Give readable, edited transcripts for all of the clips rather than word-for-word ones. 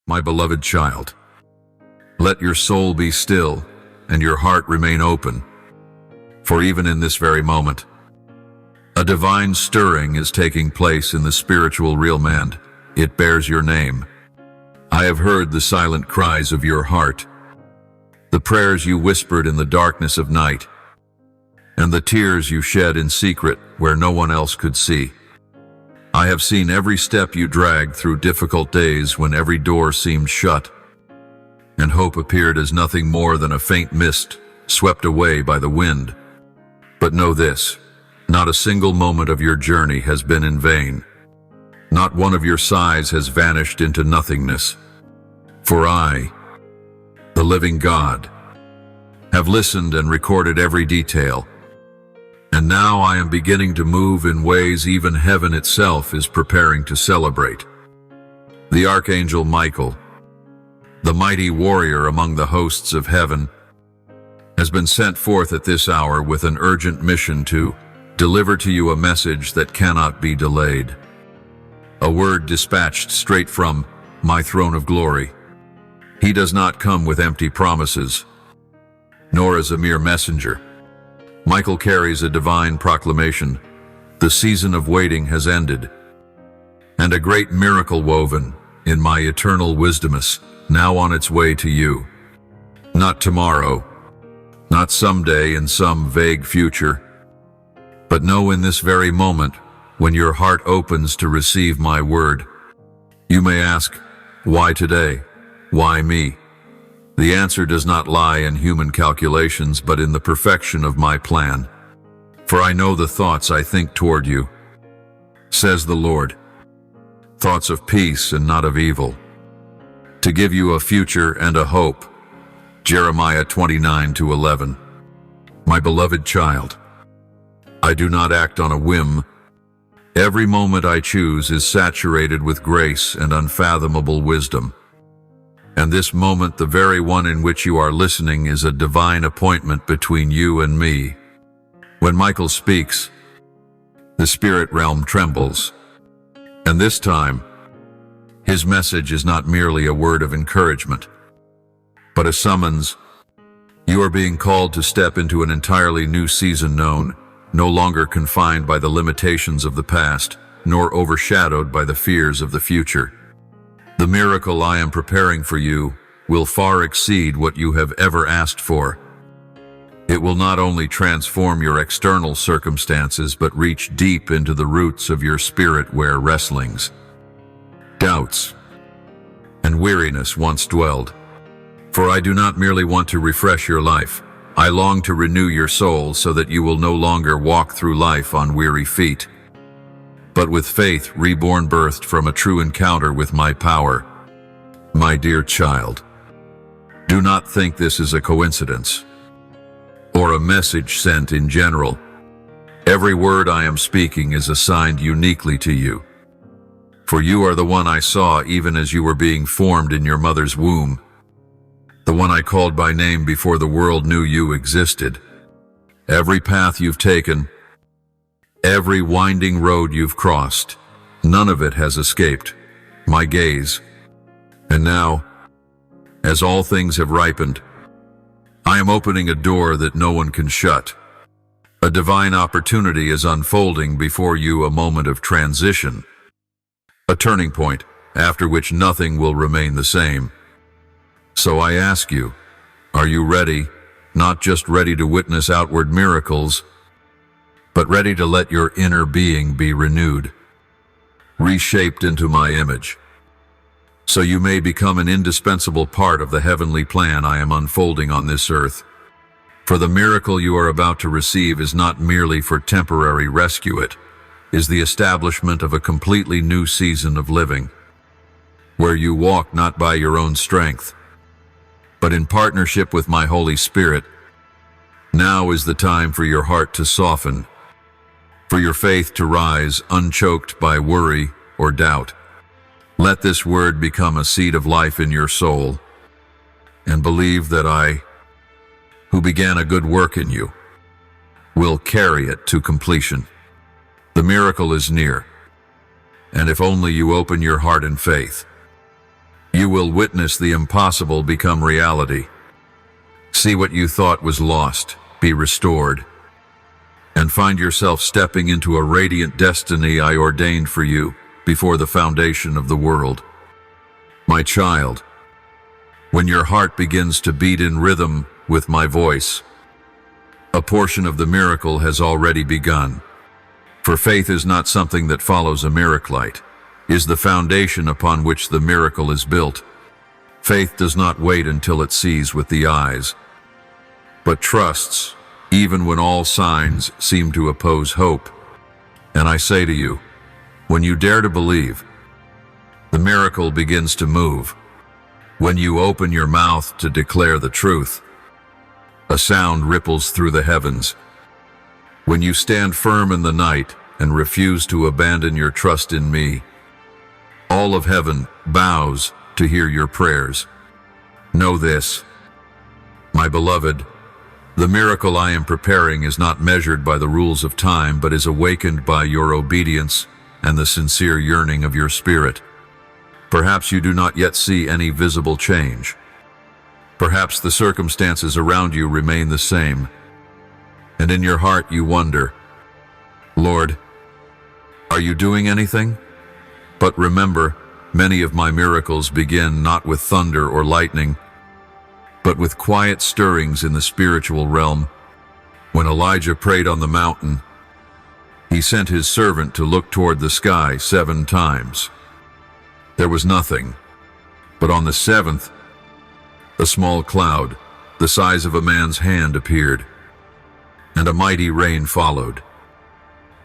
My beloved child, let your soul be still and your heart remain open, for even in this very moment, a divine stirring is taking place in the spiritual realm, and it bears your name. I have heard the silent cries of your heart, the prayers you whispered in the darkness of night, and the tears you shed in secret where no one else could see. I have seen every step you dragged through difficult days when every door seemed shut, and hope appeared as nothing more than a faint mist swept away by the wind. But know this, not a single moment of your journey has been in vain. Not one of your sighs has vanished into nothingness. For I, the living God, have listened and recorded every detail. And now I am beginning to move in ways even heaven itself is preparing to celebrate. The Archangel Michael, the mighty warrior among the hosts of heaven, has been sent forth at this hour with an urgent mission to deliver to you a message that cannot be delayed. A word dispatched straight from my throne of glory. He does not come with empty promises, nor as a mere messenger. Michael carries a divine proclamation. The season of waiting has ended, and a great miracle woven in my eternal wisdom is now on its way to you. Not tomorrow, not someday in some vague future, but know in this very moment when your heart opens to receive my word. You may ask, why today? Why me? The answer does not lie in human calculations, but in the perfection of my plan. For I know the thoughts I think toward you, says the Lord, thoughts of peace and not of evil, to give you a future and a hope. Jeremiah 29:11. My beloved child, I do not act on a whim. Every moment I choose is saturated with grace and unfathomable wisdom. And this moment, the very one in which you are listening, is a divine appointment between you and me. When Michael speaks, the spirit realm trembles. And this time, his message is not merely a word of encouragement, but a summons. You are being called to step into an entirely new season known, no longer confined by the limitations of the past, nor overshadowed by the fears of the future. The miracle I am preparing for you will far exceed what you have ever asked for. It will not only transform your external circumstances, but reach deep into the roots of your spirit where wrestlings, doubts, and weariness once dwelled. For I do not merely want to refresh your life. I long to renew your soul so that you will no longer walk through life on weary feet, but with faith reborn, birthed from a true encounter with my power. My dear child, do not think this is a coincidence or a message sent in general. Every word I am speaking is assigned uniquely to you. For you are the one I saw even as you were being formed in your mother's womb, the one I called by name before the world knew you existed. Every path you've taken, every winding road you've crossed, none of it has escaped my gaze. And now, as all things have ripened, I am opening a door that no one can shut. A divine opportunity is unfolding before you, a moment of transition, a turning point after which nothing will remain the same. So I ask you, are you ready? Not just ready to witness outward miracles, but ready to let your inner being be renewed, reshaped into my image, so you may become an indispensable part of the heavenly plan I am unfolding on this earth. For the miracle you are about to receive is not merely for temporary rescue, it is the establishment of a completely new season of living, where you walk not by your own strength, but in partnership with my Holy Spirit. Now is the time for your heart to soften, for your faith to rise unchoked by worry or doubt. Let this word become a seed of life in your soul, and believe that I, who began a good work in you, will carry it to completion. The miracle is near, and if only you open your heart in faith, You will witness the impossible become reality. See what you thought was lost be restored, and find yourself stepping into a radiant destiny I ordained for you before the foundation of the world. My child, when your heart begins to beat in rhythm with my voice, a portion of the miracle has already begun. For faith is not something that follows a miraculite, is the foundation upon which the miracle is built. Faith does not wait until it sees with the eyes, but trusts even when all signs seem to oppose hope. And I say to you, when you dare to believe, the miracle begins to move. When you open your mouth to declare the truth, a sound ripples through the heavens. When you stand firm in the night and refuse to abandon your trust in me, all of heaven bows to hear your prayers. Know this, my beloved, the miracle I am preparing is not measured by the rules of time, but is awakened by your obedience and the sincere yearning of your spirit. Perhaps you do not yet see any visible change. Perhaps the circumstances around you remain the same, and in your heart you wonder, Lord, are you doing anything? But remember, many of my miracles begin not with thunder or lightning, but with quiet stirrings in the spiritual realm. When Elijah prayed on the mountain, he sent his servant to look toward the sky 7 times. There was nothing, but on the 7th, a small cloud, the size of a man's hand, appeared, and a mighty rain followed.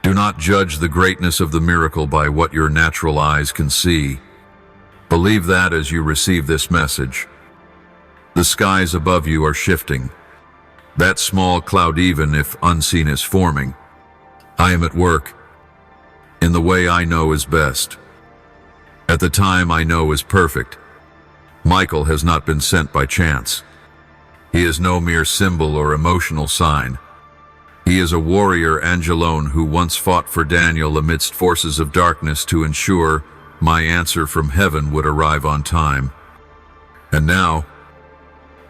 Do not judge the greatness of the miracle by what your natural eyes can see. Believe that as you receive this message. The skies above you are shifting. That small cloud, even if unseen, is forming. I am at work in the way I know is best, at the time I know is perfect. Michael has not been sent by chance. He is no mere symbol or emotional sign. He is a warrior angelone who once fought for Daniel amidst forces of darkness to ensure my answer from heaven would arrive on time. And now,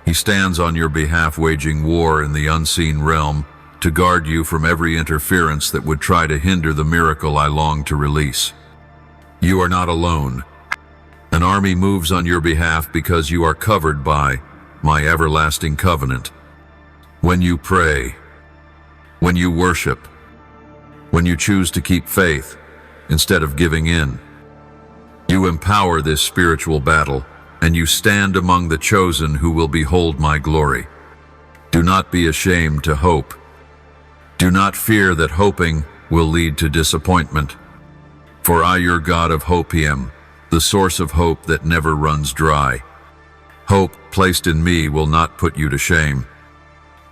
he stands on your behalf, waging war in the unseen realm to guard you from every interference that would try to hinder the miracle I long to release. You are not alone. An army moves on your behalf because you are covered by my everlasting covenant. When you pray, when you worship, when you choose to keep faith instead of giving in, you empower this spiritual battle, and you stand among the chosen who will behold my glory. Do not be ashamed to hope. Do not fear that hoping will lead to disappointment. For I, your God of hope, am the source of hope that never runs dry. Hope placed in me will not put you to shame.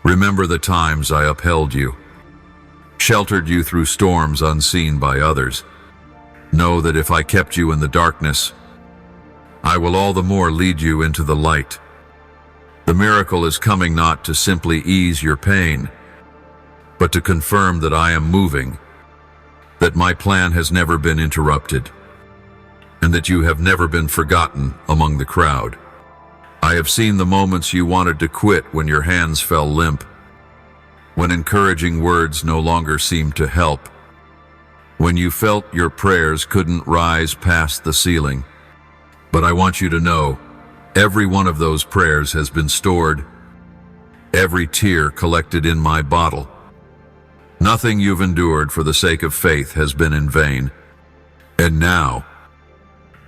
Remember the times I upheld you, sheltered you through storms unseen by others. Know that if I kept you in the darkness, I will all the more lead you into the light. The miracle is coming not to simply ease your pain, but to confirm that I am moving, that my plan has never been interrupted, and that you have never been forgotten among the crowd. I have seen the moments you wanted to quit when your hands fell limp, when encouraging words no longer seemed to help, when you felt your prayers couldn't rise past the ceiling. But I want you to know, every one of those prayers has been stored, every tear collected in my bottle. Nothing you've endured for the sake of faith has been in vain. And now,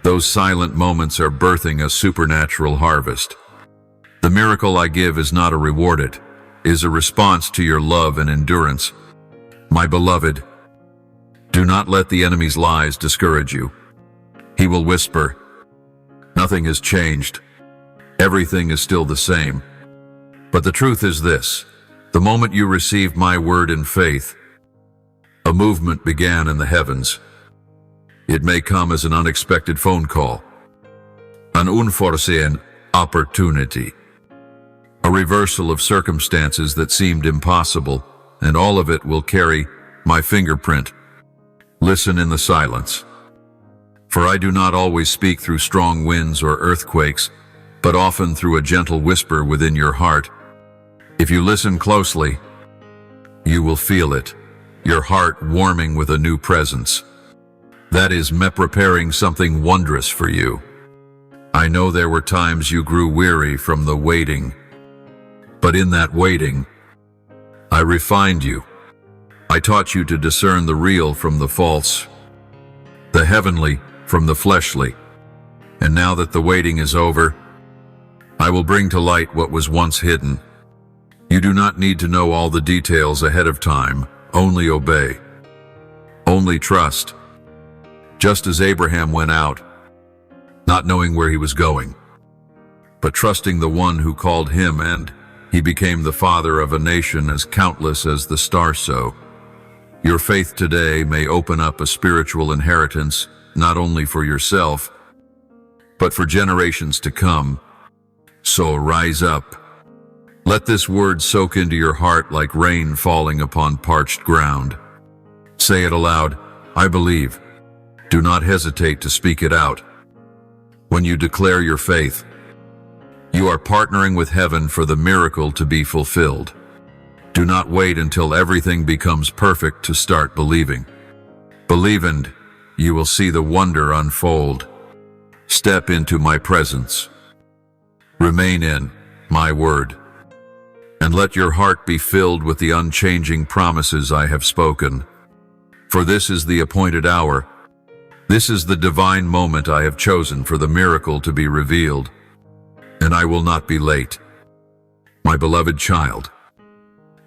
those silent moments are birthing a supernatural harvest. The miracle I give is not a reward, it is a response to your love and endurance. My beloved, do not let the enemy's lies discourage you. He will whisper, nothing has changed. Everything is still the same. But the truth is this, the moment you received my word in faith, a movement began in the heavens. It may come as an unexpected phone call, an unforeseen opportunity, a reversal of circumstances that seemed impossible, and all of it will carry my fingerprint. Listen in the silence. For I do not always speak through strong winds or earthquakes, but often through a gentle whisper within your heart. If you listen closely, you will feel it, your heart warming with a new presence. That is me preparing something wondrous for you. I know there were times you grew weary from the waiting, but in that waiting, I refined you. I taught you to discern the real from the false, the heavenly from the fleshly. And now that the waiting is over, I will bring to light what was once hidden. You do not need to know all the details ahead of time. Only obey. Only trust. Just as Abraham went out, not knowing where he was going, but trusting the one who called him, and he became the father of a nation as countless as the stars. So, your faith today may open up a spiritual inheritance, not only for yourself, but for generations to come. So rise up. Let this word soak into your heart like rain falling upon parched ground. Say it aloud, I believe. Do not hesitate to speak it out. When you declare your faith, you are partnering with heaven for the miracle to be fulfilled. Do not wait until everything becomes perfect to start believing. Believe and you will see the wonder unfold. Step into my presence. Remain in my word. And let your heart be filled with the unchanging promises I have spoken. For this is the appointed hour. This is the divine moment I have chosen for the miracle to be revealed. And I will not be late. My beloved child,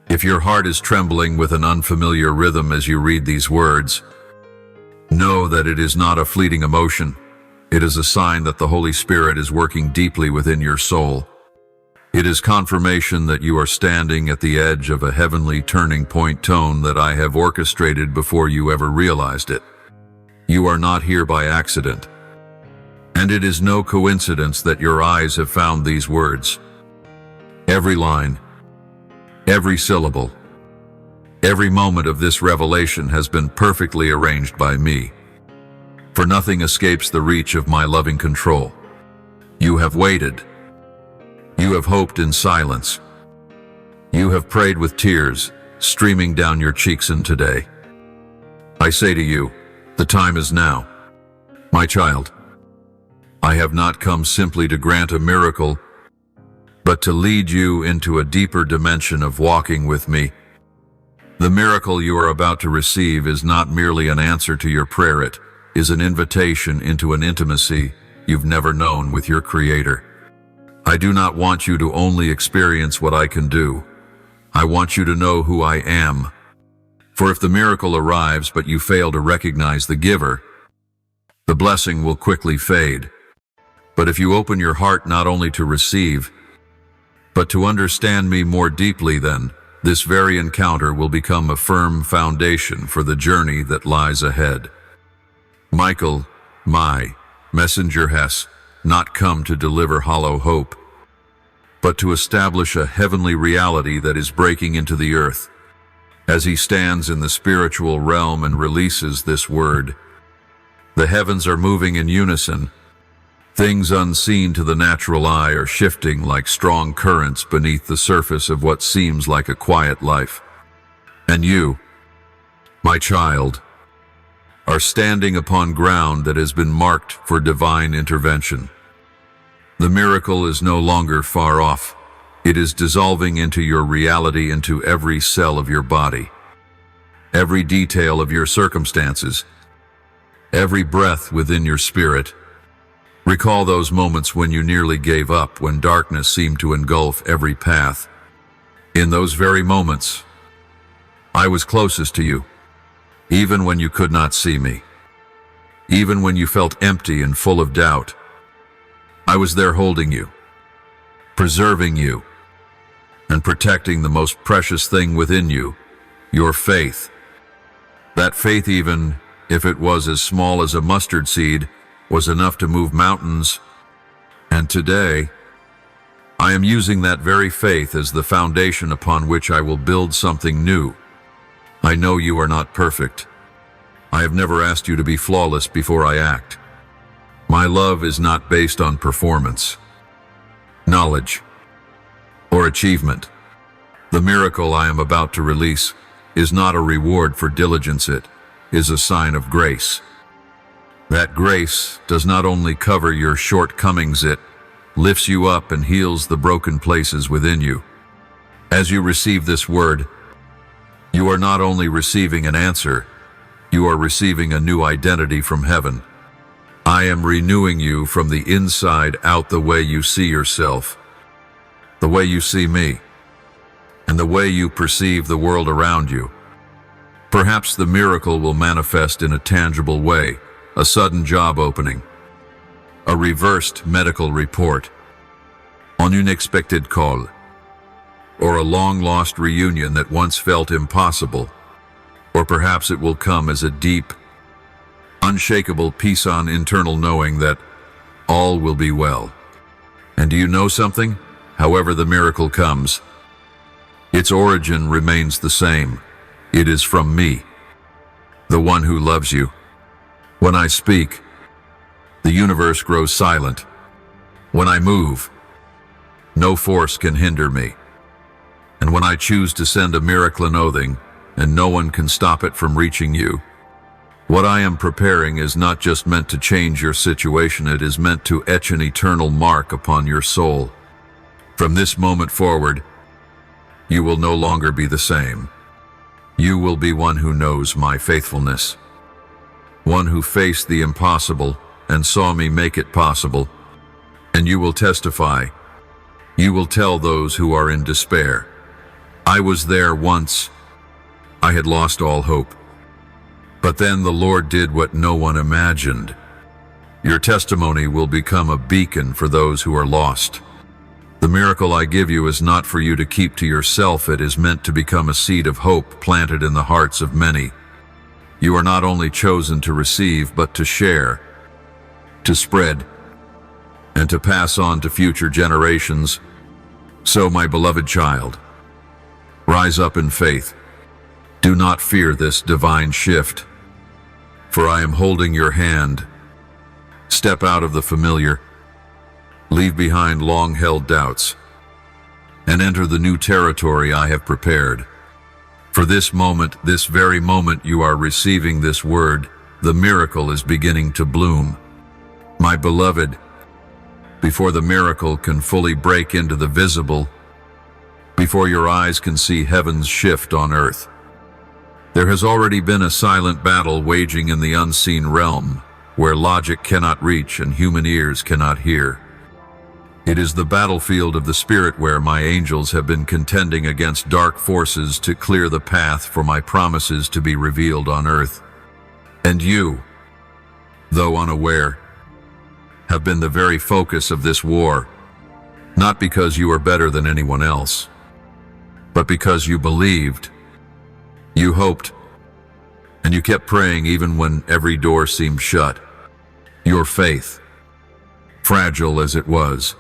if your heart is trembling with an unfamiliar rhythm as you read these words, know that it is not a fleeting emotion. It is a sign that the Holy Spirit is working deeply within your soul. It is confirmation that you are standing at the edge of a heavenly turning point tone that I have orchestrated before you ever realized it. You are not here by accident. And it is no coincidence that your eyes have found these words. Every line, every syllable, every moment of this revelation has been perfectly arranged by me. For nothing escapes the reach of my loving control. You have waited. You have hoped in silence. You have prayed with tears streaming down your cheeks, and today, I say to you, the time is now. My child, I have not come simply to grant a miracle, but to lead you into a deeper dimension of walking with me. The miracle you are about to receive is not merely an answer to your prayer, it is an invitation into an intimacy you've never known with your Creator. I do not want you to only experience what I can do. I want you to know who I am. For if the miracle arrives but you fail to recognize the giver, the blessing will quickly fade. But if you open your heart not only to receive, but to understand me more deeply, then this very encounter will become a firm foundation for the journey that lies ahead. Michael, my messenger, has not come to deliver hollow hope, but to establish a heavenly reality that is breaking into the earth. As he stands in the spiritual realm and releases this word, the heavens are moving in unison. Things unseen to the natural eye are shifting like strong currents beneath the surface of what seems like a quiet life. And you, my child, are standing upon ground that has been marked for divine intervention. The miracle is no longer far off. It is dissolving into your reality, into every cell of your body, every detail of your circumstances, every breath within your spirit. Recall those moments when you nearly gave up, when darkness seemed to engulf every path. In those very moments, I was closest to you, even when you could not see me, even when you felt empty and full of doubt. I was there holding you, preserving you, and protecting the most precious thing within you, your faith. That faith, even if it was as small as a mustard seed, was enough to move mountains. And today, I am using that very faith as the foundation upon which I will build something new. I know you are not perfect. I have never asked you to be flawless before I act. My love is not based on performance, knowledge, or achievement. The miracle I am about to release is not a reward for diligence, it is a sign of grace. That grace does not only cover your shortcomings, it lifts you up and heals the broken places within you. As you receive this word, you are not only receiving an answer, you are receiving a new identity from heaven. I am renewing you from the inside out, the way you see yourself, the way you see me, and the way you perceive the world around you. Perhaps the miracle will manifest in a tangible way, a sudden job opening, a reversed medical report, an unexpected call, or a long-lost reunion that once felt impossible. Or perhaps it will come as a deep, unshakable peace on internal knowing that all will be well. And do you know something? However the miracle comes, its origin remains the same. It is from me, the one who loves you. When I speak, the universe grows silent. When I move, no force can hinder me. And when I choose to send a miracle, nothing and no one can stop it from reaching you. What I am preparing is not just meant to change your situation, it is meant to etch an eternal mark upon your soul. From this moment forward, you will no longer be the same. You will be one who knows my faithfulness, one who faced the impossible and saw me make it possible. And you will testify. You will tell those who are in despair, I was there once. I had lost all hope. But then the Lord did what no one imagined. Your testimony will become a beacon for those who are lost. The miracle I give you is not for you to keep to yourself. It is meant to become a seed of hope planted in the hearts of many. You are not only chosen to receive, but to share, to spread, and to pass on to future generations. So, my beloved child, rise up in faith. Do not fear this divine shift, for I am holding your hand. Step out of the familiar, leave behind long-held doubts, and enter the new territory I have prepared. For this moment, this very moment you are receiving this word, the miracle is beginning to bloom. My beloved, before the miracle can fully break into the visible, before your eyes can see heaven's shift on earth, there has already been a silent battle waging in the unseen realm, where logic cannot reach and human ears cannot hear. It is the battlefield of the Spirit, where my angels have been contending against dark forces to clear the path for my promises to be revealed on earth. And you, though unaware, have been the very focus of this war, not because you are better than anyone else, but because you believed, you hoped, and you kept praying even when every door seemed shut. Your faith, fragile as it was,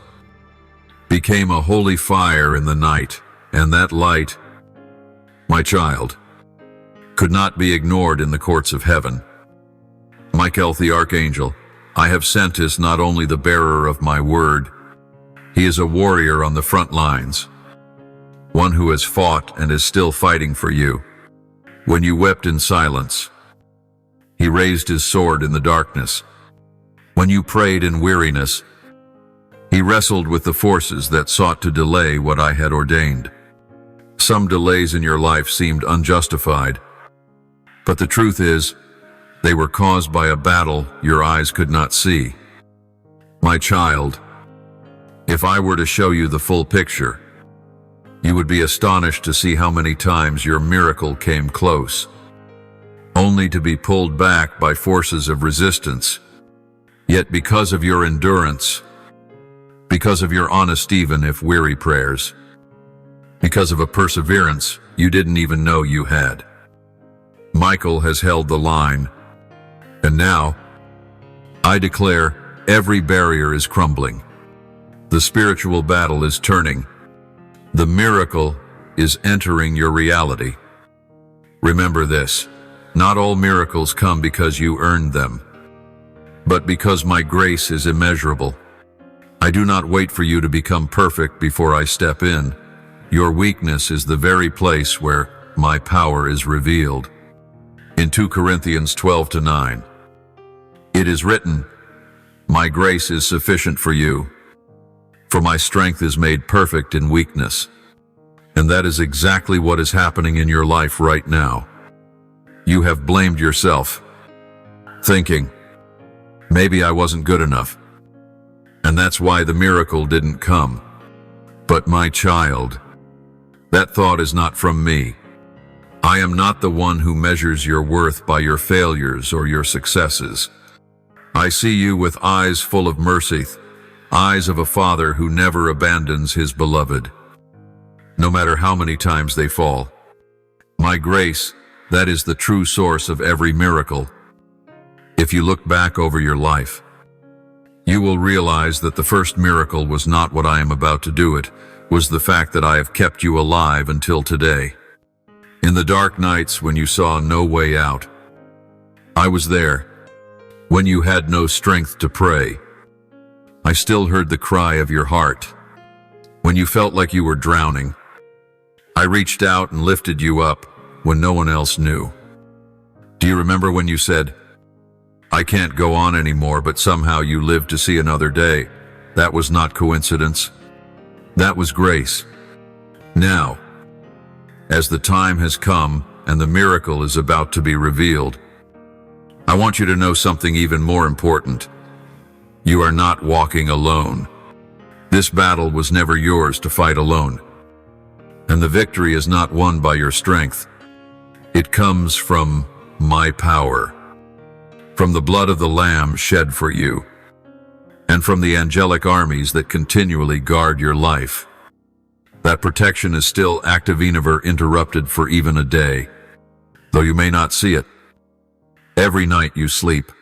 became a holy fire in the night, and that light, my child, could not be ignored in the courts of heaven. Michael the Archangel, I have sent, is not only the bearer of my word, he is a warrior on the front lines, one who has fought and is still fighting for you. When you wept in silence, he raised his sword in the darkness. When you prayed in weariness, he wrestled with the forces that sought to delay what I had ordained. Some delays in your life seemed unjustified, but the truth is, they were caused by a battle your eyes could not see. My child, if I were to show you the full picture, you would be astonished to see how many times your miracle came close, only to be pulled back by forces of resistance. Yet because of your endurance, because of your honest, even if weary prayers, because of a perseverance you didn't even know you had, Michael has held the line. And now, I declare, every barrier is crumbling. The spiritual battle is turning. The miracle is entering your reality. Remember this, not all miracles come because you earned them. But because my grace is immeasurable, I do not wait for you to become perfect before I step in. Your weakness is the very place where my power is revealed. In 2 Corinthians 12-9, it is written, "My grace is sufficient for you, for my strength is made perfect in weakness." And that is exactly what is happening in your life right now. You have blamed yourself, thinking, maybe I wasn't good enough, and that's why the miracle didn't come. But my child, that thought is not from me. I am not the one who measures your worth by your failures or your successes. I see you with eyes full of mercy, eyes of a father who never abandons his beloved, no matter how many times they fall. My grace, that is the true source of every miracle. If you look back over your life, you will realize that the first miracle was not what I am about to do. It was the fact that I have kept you alive until today. In the dark nights when you saw no way out, I was there. When you had no strength to pray, I still heard the cry of your heart. When you felt like you were drowning, I reached out and lifted you up when no one else knew. Do you remember when you said, "I can't go on anymore," but somehow you lived to see another day? That was not coincidence. That was grace. Now, as the time has come and the miracle is about to be revealed, I want you to know something even more important. You are not walking alone. This battle was never yours to fight alone. And the victory is not won by your strength. It comes from my power, from the blood of the Lamb shed for you, and from the angelic armies that continually guard your life. That protection is still active, never interrupted for even a day, though you may not see it. Every night you sleep,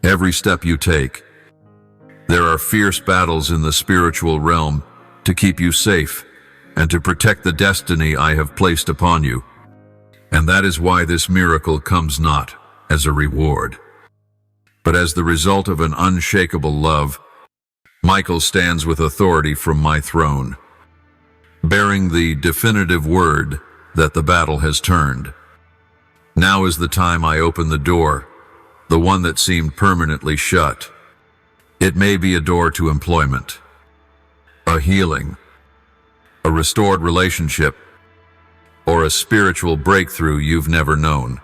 every step you take, there are fierce battles in the spiritual realm to keep you safe and to protect the destiny I have placed upon you. And that is why this miracle comes not as a reward, but as the result of an unshakable love. Michael stands with authority from my throne, bearing the definitive word that the battle has turned. Now is the time I open the door, the one that seemed permanently shut. It may be a door to employment, a healing, a restored relationship, or a spiritual breakthrough you've never known.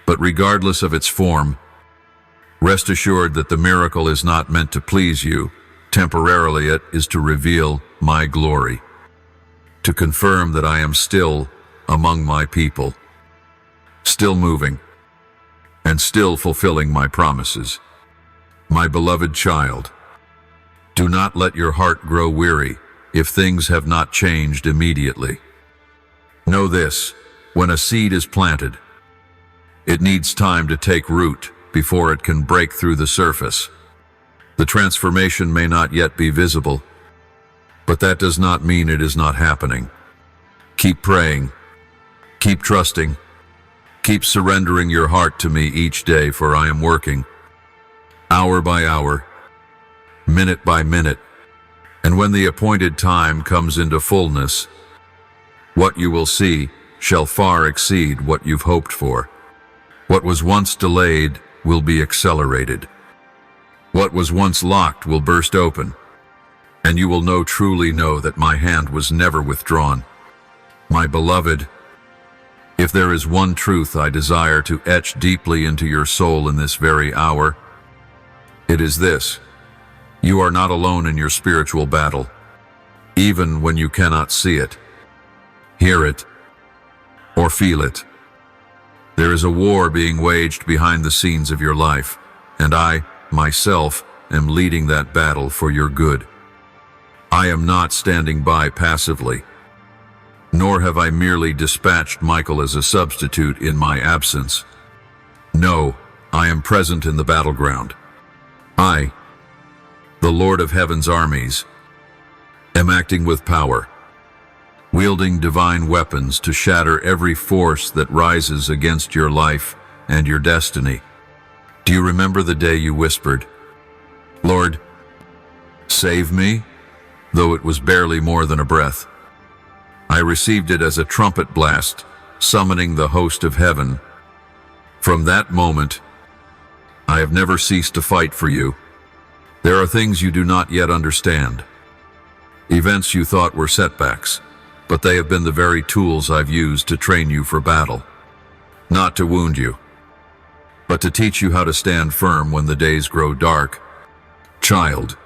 But regardless of its form, rest assured that the miracle is not meant to please you temporarily. It is to reveal my glory, to confirm that I am still among my people, still moving, and still fulfilling my promises. My beloved child, do not let your heart grow weary if things have not changed immediately. Know this: when a seed is planted, it needs time to take root before it can break through the surface. The transformation may not yet be visible, but that does not mean it is not happening. Keep praying, keep trusting, keep surrendering your heart to me each day, for I am working, hour by hour, minute by minute. And when the appointed time comes into fullness, what you will see shall far exceed what you've hoped for. What was once delayed will be accelerated. What was once locked will burst open, and you will truly know that my hand was never withdrawn. My beloved, if there is one truth I desire to etch deeply into your soul in this very hour, it is this: you are not alone in your spiritual battle, even when you cannot see it, hear it, or feel it. There is a war being waged behind the scenes of your life, and I, myself, am leading that battle for your good. I am not standing by passively, nor have I merely dispatched Michael as a substitute in my absence. No, I am present in the battleground. I, the Lord of Heaven's armies, am acting with power, wielding divine weapons to shatter every force that rises against your life and your destiny. Do you remember the day you whispered, "Lord, save me," though it was barely more than a breath? I received it as a trumpet blast, summoning the host of heaven. From that moment, I have never ceased to fight for you. There are things you do not yet understand. Events you thought were setbacks, but they have been the very tools I've used to train you for battle. Not to wound you, but to teach you how to stand firm when the days grow dark. Child,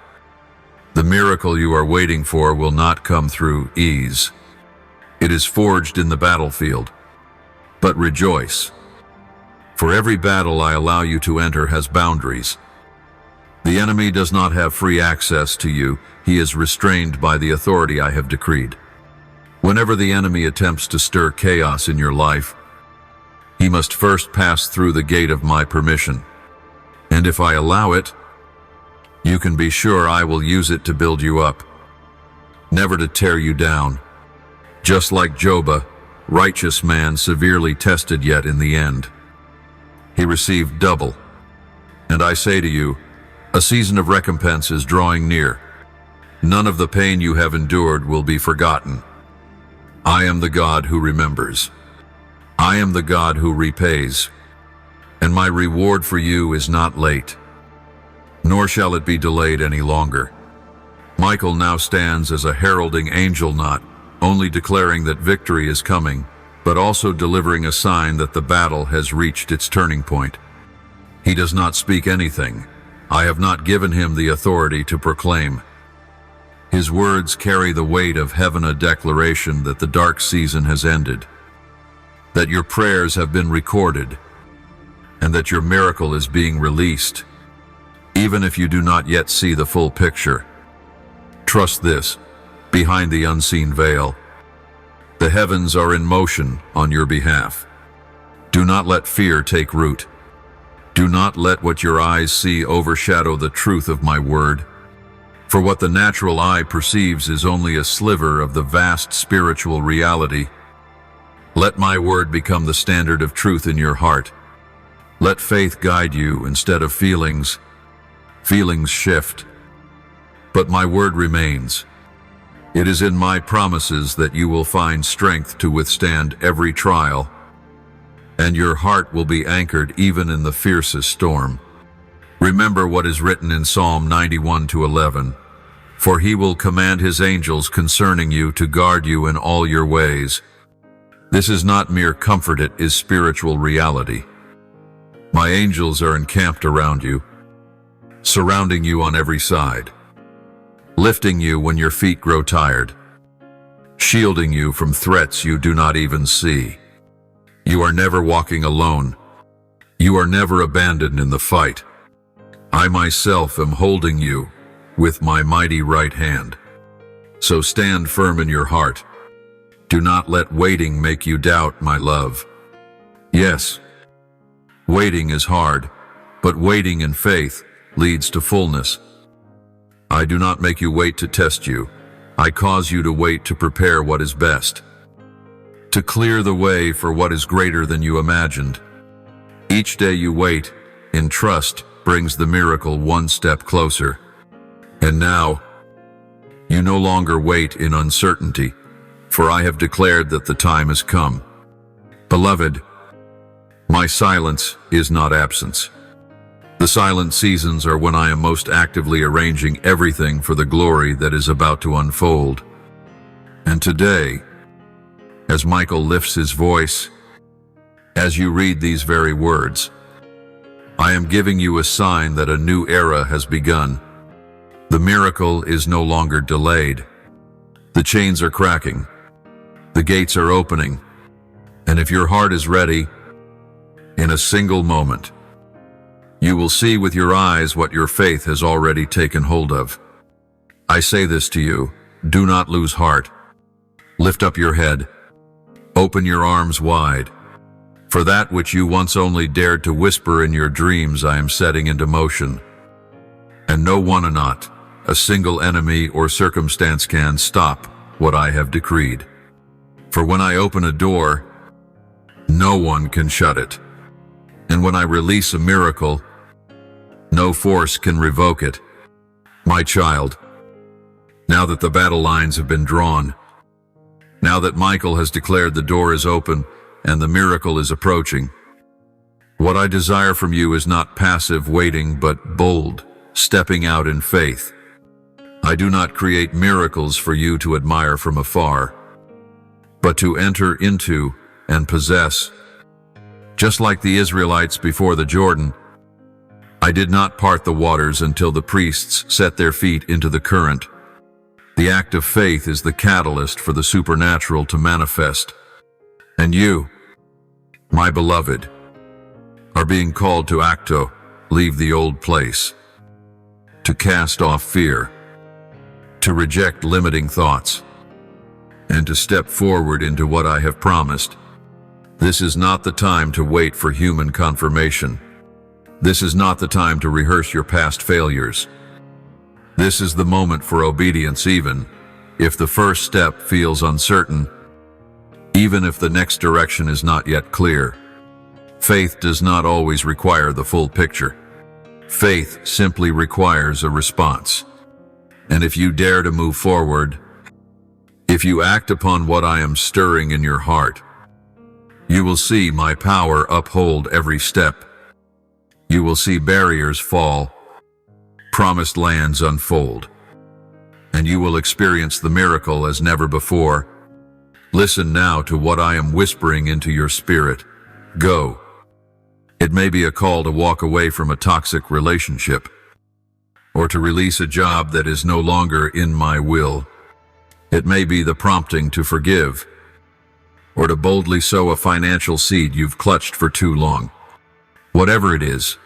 the miracle you are waiting for will not come through ease. It is forged in the battlefield. But rejoice, for every battle I allow you to enter has boundaries. The enemy does not have free access to you. He is restrained by the authority I have decreed. Whenever the enemy attempts to stir chaos in your life, he must first pass through the gate of my permission. And if I allow it, you can be sure I will use it to build you up, never to tear you down. Just like Job, a righteous man severely tested, yet in the end, he received double. And I say to you, a season of recompense is drawing near. None of the pain you have endured will be forgotten. I am the God who remembers. I am the God who repays. And my reward for you is not late, nor shall it be delayed any longer. Michael now stands as a heralding angel, not only declaring that victory is coming, but also delivering a sign that the battle has reached its turning point. He does not speak anything. I have not given him the authority to proclaim. His words carry the weight of heaven, a declaration that the dark season has ended, that your prayers have been recorded, and that your miracle is being released, even if you do not yet see the full picture. Trust this, behind the unseen veil, the heavens are in motion on your behalf. Do not let fear take root. Do not let what your eyes see overshadow the truth of my word. For what the natural eye perceives is only a sliver of the vast spiritual reality. Let my word become the standard of truth in your heart. Let faith guide you instead of feelings. Feelings shift, but my word remains. It is in my promises that you will find strength to withstand every trial, and your heart will be anchored even in the fiercest storm. Remember what is written in Psalm 91:11. For he will command his angels concerning you to guard you in all your ways. This is not mere comfort, it is spiritual reality. My angels are encamped around you, surrounding you on every side, lifting you when your feet grow tired, shielding you from threats you do not even see. You are never walking alone. You are never abandoned in the fight. I myself am holding you with my mighty right hand. So stand firm in your heart. Do not let waiting make you doubt my love. Yes, waiting is hard, but waiting in faith leads to fullness. I do not make you wait to test you. I cause you to wait to prepare what is best, to clear the way for what is greater than you imagined. Each day you wait in trust brings the miracle one step closer. And now, you no longer wait in uncertainty, for I have declared that the time has come. Beloved, my silence is not absence. The silent seasons are when I am most actively arranging everything for the glory that is about to unfold. And today, as Michael lifts his voice, as you read these very words, I am giving you a sign that a new era has begun. The miracle is no longer delayed. The chains are cracking. The gates are opening. And if your heart is ready, in a single moment, you will see with your eyes what your faith has already taken hold of. I say this to you, do not lose heart. Lift up your head. Open your arms wide. For that which you once only dared to whisper in your dreams, I am setting into motion. And no one, not a single enemy or circumstance can stop what I have decreed. For when I open a door, no one can shut it. And when I release a miracle, No force can revoke it. My child, now that the battle lines have been drawn, now that Michael has declared the door is open and the miracle is approaching, what I desire from you is not passive waiting, but bold, stepping out in faith. I do not create miracles for you to admire from afar, but to enter into and possess. Just like the Israelites before the Jordan, I did not part the waters until the priests set their feet into the current. The act of faith is the catalyst for the supernatural to manifest. And you, my beloved, are being called to acto, leave the old place, to cast off fear, to reject limiting thoughts, and to step forward into what I have promised. This is not the time to wait for human confirmation. This is not the time to rehearse your past failures. This is the moment for obedience, even if the first step feels uncertain, even if the next direction is not yet clear. Faith does not always require the full picture. Faith simply requires a response. And if you dare to move forward, if you act upon what I am stirring in your heart, you will see my power uphold every step. You will see barriers fall, promised lands unfold, and you will experience the miracle as never before. Listen now to what I am whispering into your spirit. Go. It may be a call to walk away from a toxic relationship, or to release a job that is no longer in my will. It may be the prompting to forgive, or to boldly sow a financial seed you've clutched for too long. Whatever it is,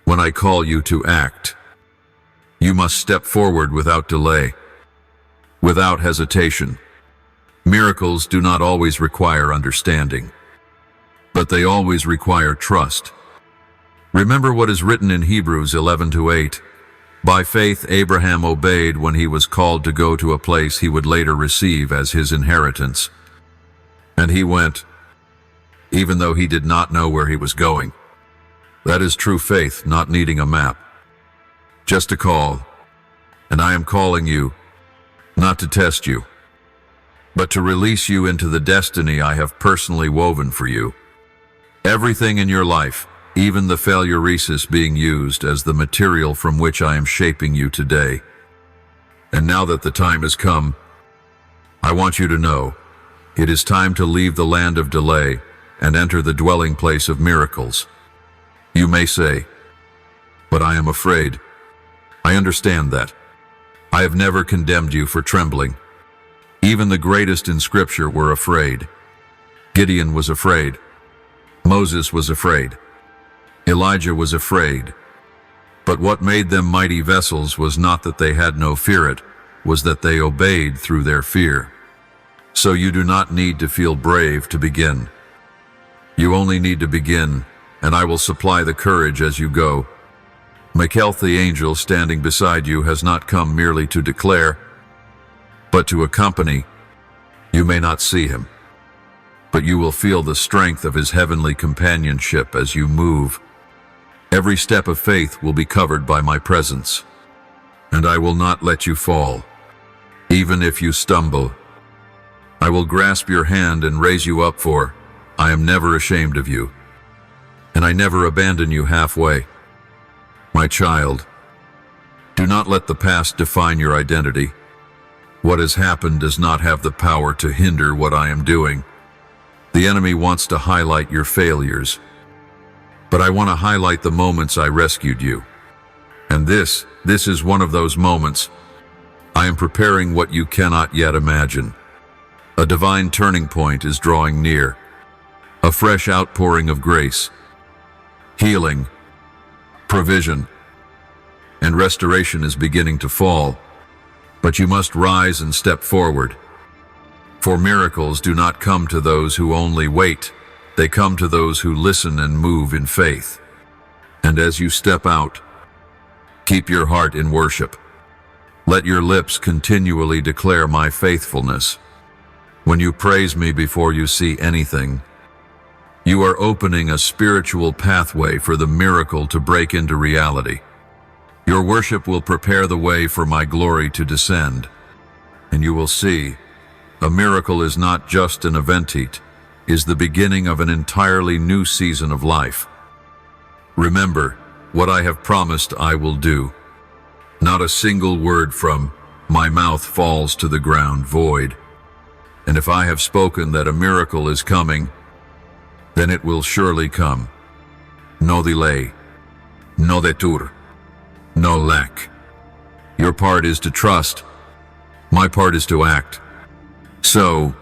when I call you to act, you must step forward without delay, without hesitation. Miracles do not always require understanding, but they always require trust. Remember what is written in Hebrews 11:8. By faith Abraham obeyed when he was called to go to a place he would later receive as his inheritance. And he went, even though he did not know where he was going. That is true faith, not needing a map. Just a call. And I am calling you, not to test you, but to release you into the destiny I have personally woven for you. Everything in your life, even the failure is being used as the material from which I am shaping you today. And now that the time has come, I want you to know, it is time to leave the land of delay and enter the dwelling place of miracles. You may say, but I am afraid. I understand that. I have never condemned you for trembling. Even the greatest in Scripture were afraid. Gideon was afraid. Moses was afraid. Elijah was afraid. But what made them mighty vessels was not that they had no fear, it was that they obeyed through their fear. So you do not need to feel brave to begin. You only need to begin, and I will supply the courage as you go. Michael, the angel standing beside you, has not come merely to declare, but to accompany. You may not see him, but you will feel the strength of his heavenly companionship as you move. Every step of faith will be covered by my presence, and I will not let you fall. Even if you stumble, I will grasp your hand and raise you up, for I am never ashamed of you, and I never abandon you halfway. My child, do not let the past define your identity. What has happened does not have the power to hinder what I am doing. The enemy wants to highlight your failures, but I want to highlight the moments I rescued you. And this is one of those moments. I am preparing what you cannot yet imagine. A divine turning point is drawing near. A fresh outpouring of grace, healing, provision, and restoration is beginning to fall. But you must rise and step forward. For miracles do not come to those who only wait. They come to those who listen and move in faith. And as you step out, keep your heart in worship. Let your lips continually declare my faithfulness. When you praise me before you see anything, You are opening a spiritual pathway for the miracle to break into reality. Your worship will prepare the way for my glory to descend. And you will see, a miracle is not just an event, it is the beginning of an entirely new season of life. Remember, what I have promised I will do. Not a single word from my mouth falls to the ground void. And if I have spoken that a miracle is coming, then it will surely come. No delay, no detour, no lack. Your part is to trust, my part is to act. So,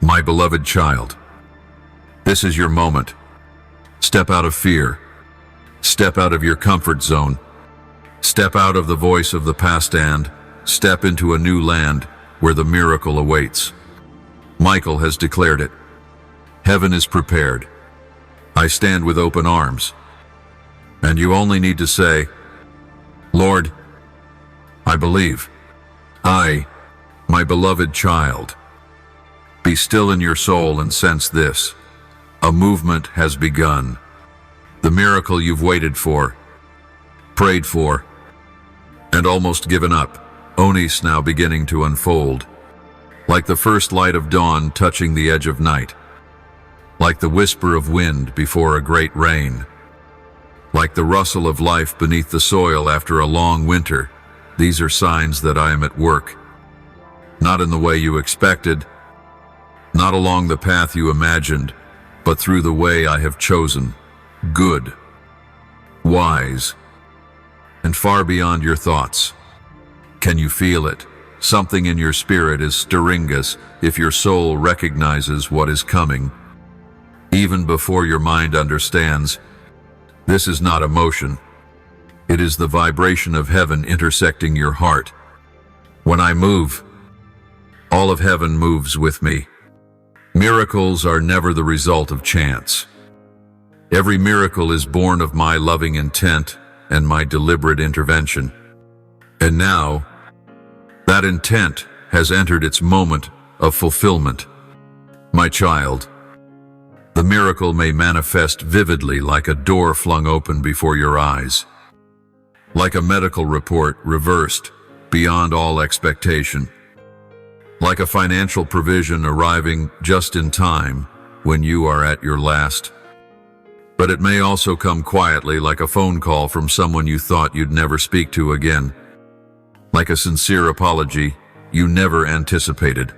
my beloved child, this is your moment. Step out of fear. Step out of your comfort zone. Step out of the voice of the past and step into a new land where the miracle awaits. Michael has declared it. Heaven is prepared. I stand with open arms. And you only need to say, Lord, I believe. My beloved child, be still in your soul and sense this. A movement has begun. The miracle you've waited for, prayed for, and almost given up, Onis now beginning to unfold. Like the first light of dawn touching the edge of night. Like the whisper of wind before a great rain. Like the rustle of life beneath the soil after a long winter, these are signs that I am at work. Not in the way you expected, not along the path you imagined, but through the way I have chosen. Good, wise, and far beyond your thoughts. Can you feel it? Something in your spirit is stirring us if your soul recognizes what is coming. Even before your mind understands, this is not emotion. It is the vibration of heaven intersecting your heart. When I move, all of heaven moves with me. Miracles are never the result of chance. Every miracle is born of my loving intent and my deliberate intervention. And now, that intent has entered its moment of fulfillment. My child, the miracle may manifest vividly like a door flung open before your eyes. Like a medical report reversed beyond all expectation. Like a financial provision arriving just in time when you are at your last. But it may also come quietly like a phone call from someone you thought you'd never speak to again. Like a sincere apology you never anticipated.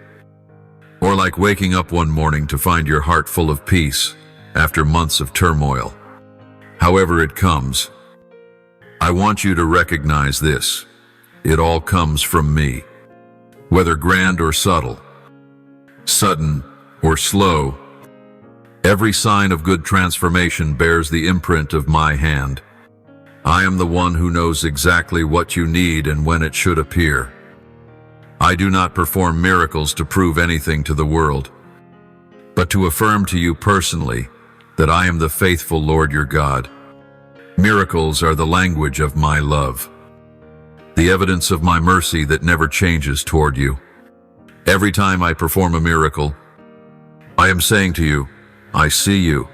Or like waking up one morning to find your heart full of peace after months of turmoil. However it comes, I want you to recognize this. It all comes from me. Whether grand or subtle, sudden or slow, every sign of good transformation bears the imprint of my hand. I am the one who knows exactly what you need and when it should appear. I do not perform miracles to prove anything to the world, but to affirm to you personally that I am the faithful Lord your God. Miracles are the language of my love, the evidence of my mercy that never changes toward you. Every time I perform a miracle, I am saying to you, I see you,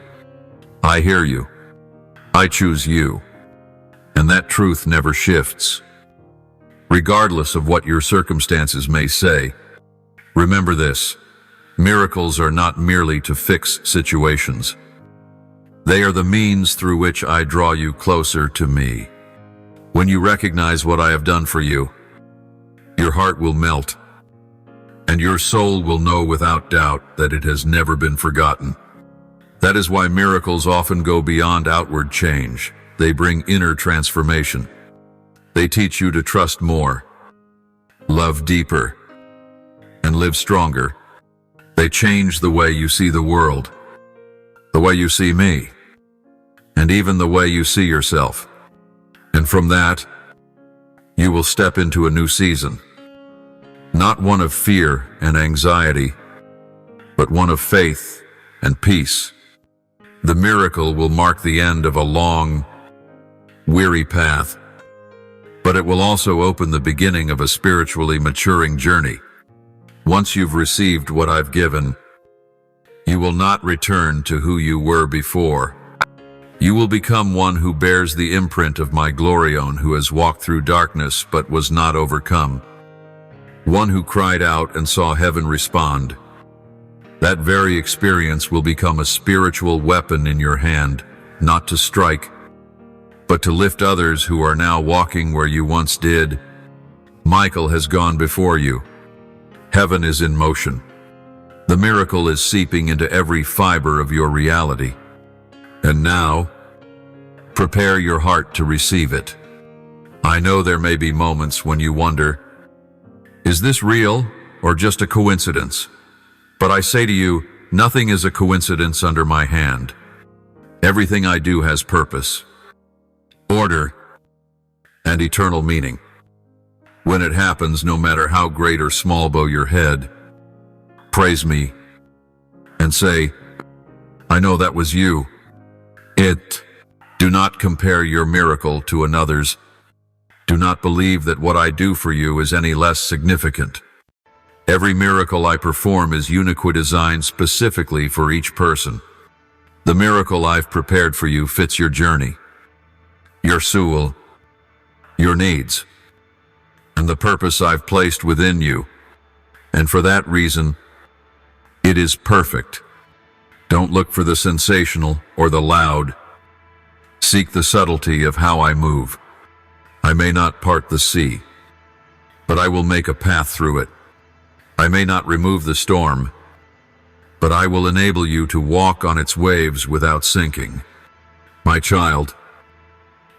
I hear you, I choose you, and that truth never shifts. Regardless of what your circumstances may say, remember this, miracles are not merely to fix situations. They are the means through which I draw you closer to me. When you recognize what I have done for you, your heart will melt, and your soul will know without doubt that it has never been forgotten. That is why miracles often go beyond outward change. They bring inner transformation. They teach you to trust more, love deeper, and live stronger. They change the way you see the world, the way you see me, and even the way you see yourself. And from that, you will step into a new season. Not one of fear and anxiety, but one of faith and peace. The miracle will mark the end of a long, weary path, but it will also open the beginning of a spiritually maturing journey. Once you've received what I've given, You will not return to who you were before. You will become one who bears the imprint of my glory on, who has walked through darkness but was not overcome. One who cried out and saw heaven respond. That very experience will become a spiritual weapon in your hand, not to strike, but to lift others who are now walking where you once did. Michael has gone before you. Heaven is in motion. The miracle is seeping into every fiber of your reality. And now, prepare your heart to receive it. I know there may be moments when you wonder, is this real or just a coincidence? But I say to you, nothing is a coincidence under my hand. Everything I do has purpose, order, and eternal meaning. When it happens, no matter how great or small bow your head, praise me and say, I know that was you. Do not compare your miracle to another's. Do not believe that what I do for you is any less significant. Every miracle I perform is uniquely designed specifically for each person. The miracle I've prepared for you fits your journey, your soul, your needs, and the purpose I've placed within you. And for that reason, it is perfect. Don't look for the sensational or the loud. Seek the subtlety of how I move. I may not part the sea, but I will make a path through it. I may not remove the storm, but I will enable you to walk on its waves without sinking. My child,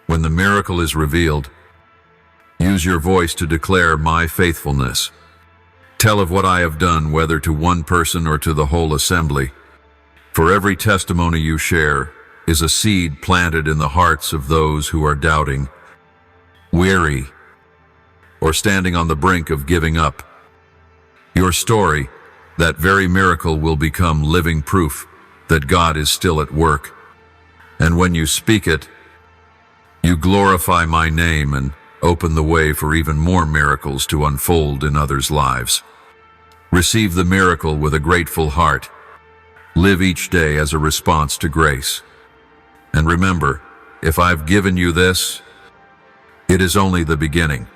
when the miracle is revealed, use your voice to declare my faithfulness. Tell of what I have done, whether to one person or to the whole assembly. For every testimony you share is a seed planted in the hearts of those who are doubting, weary, or standing on the brink of giving up. Your story, that very miracle, will become living proof that God is still at work. And when you speak it, you glorify my name and open the way for even more miracles to unfold in others' lives. Receive the miracle with a grateful heart. Live each day as a response to grace. And remember, if I've given you this, it is only the beginning.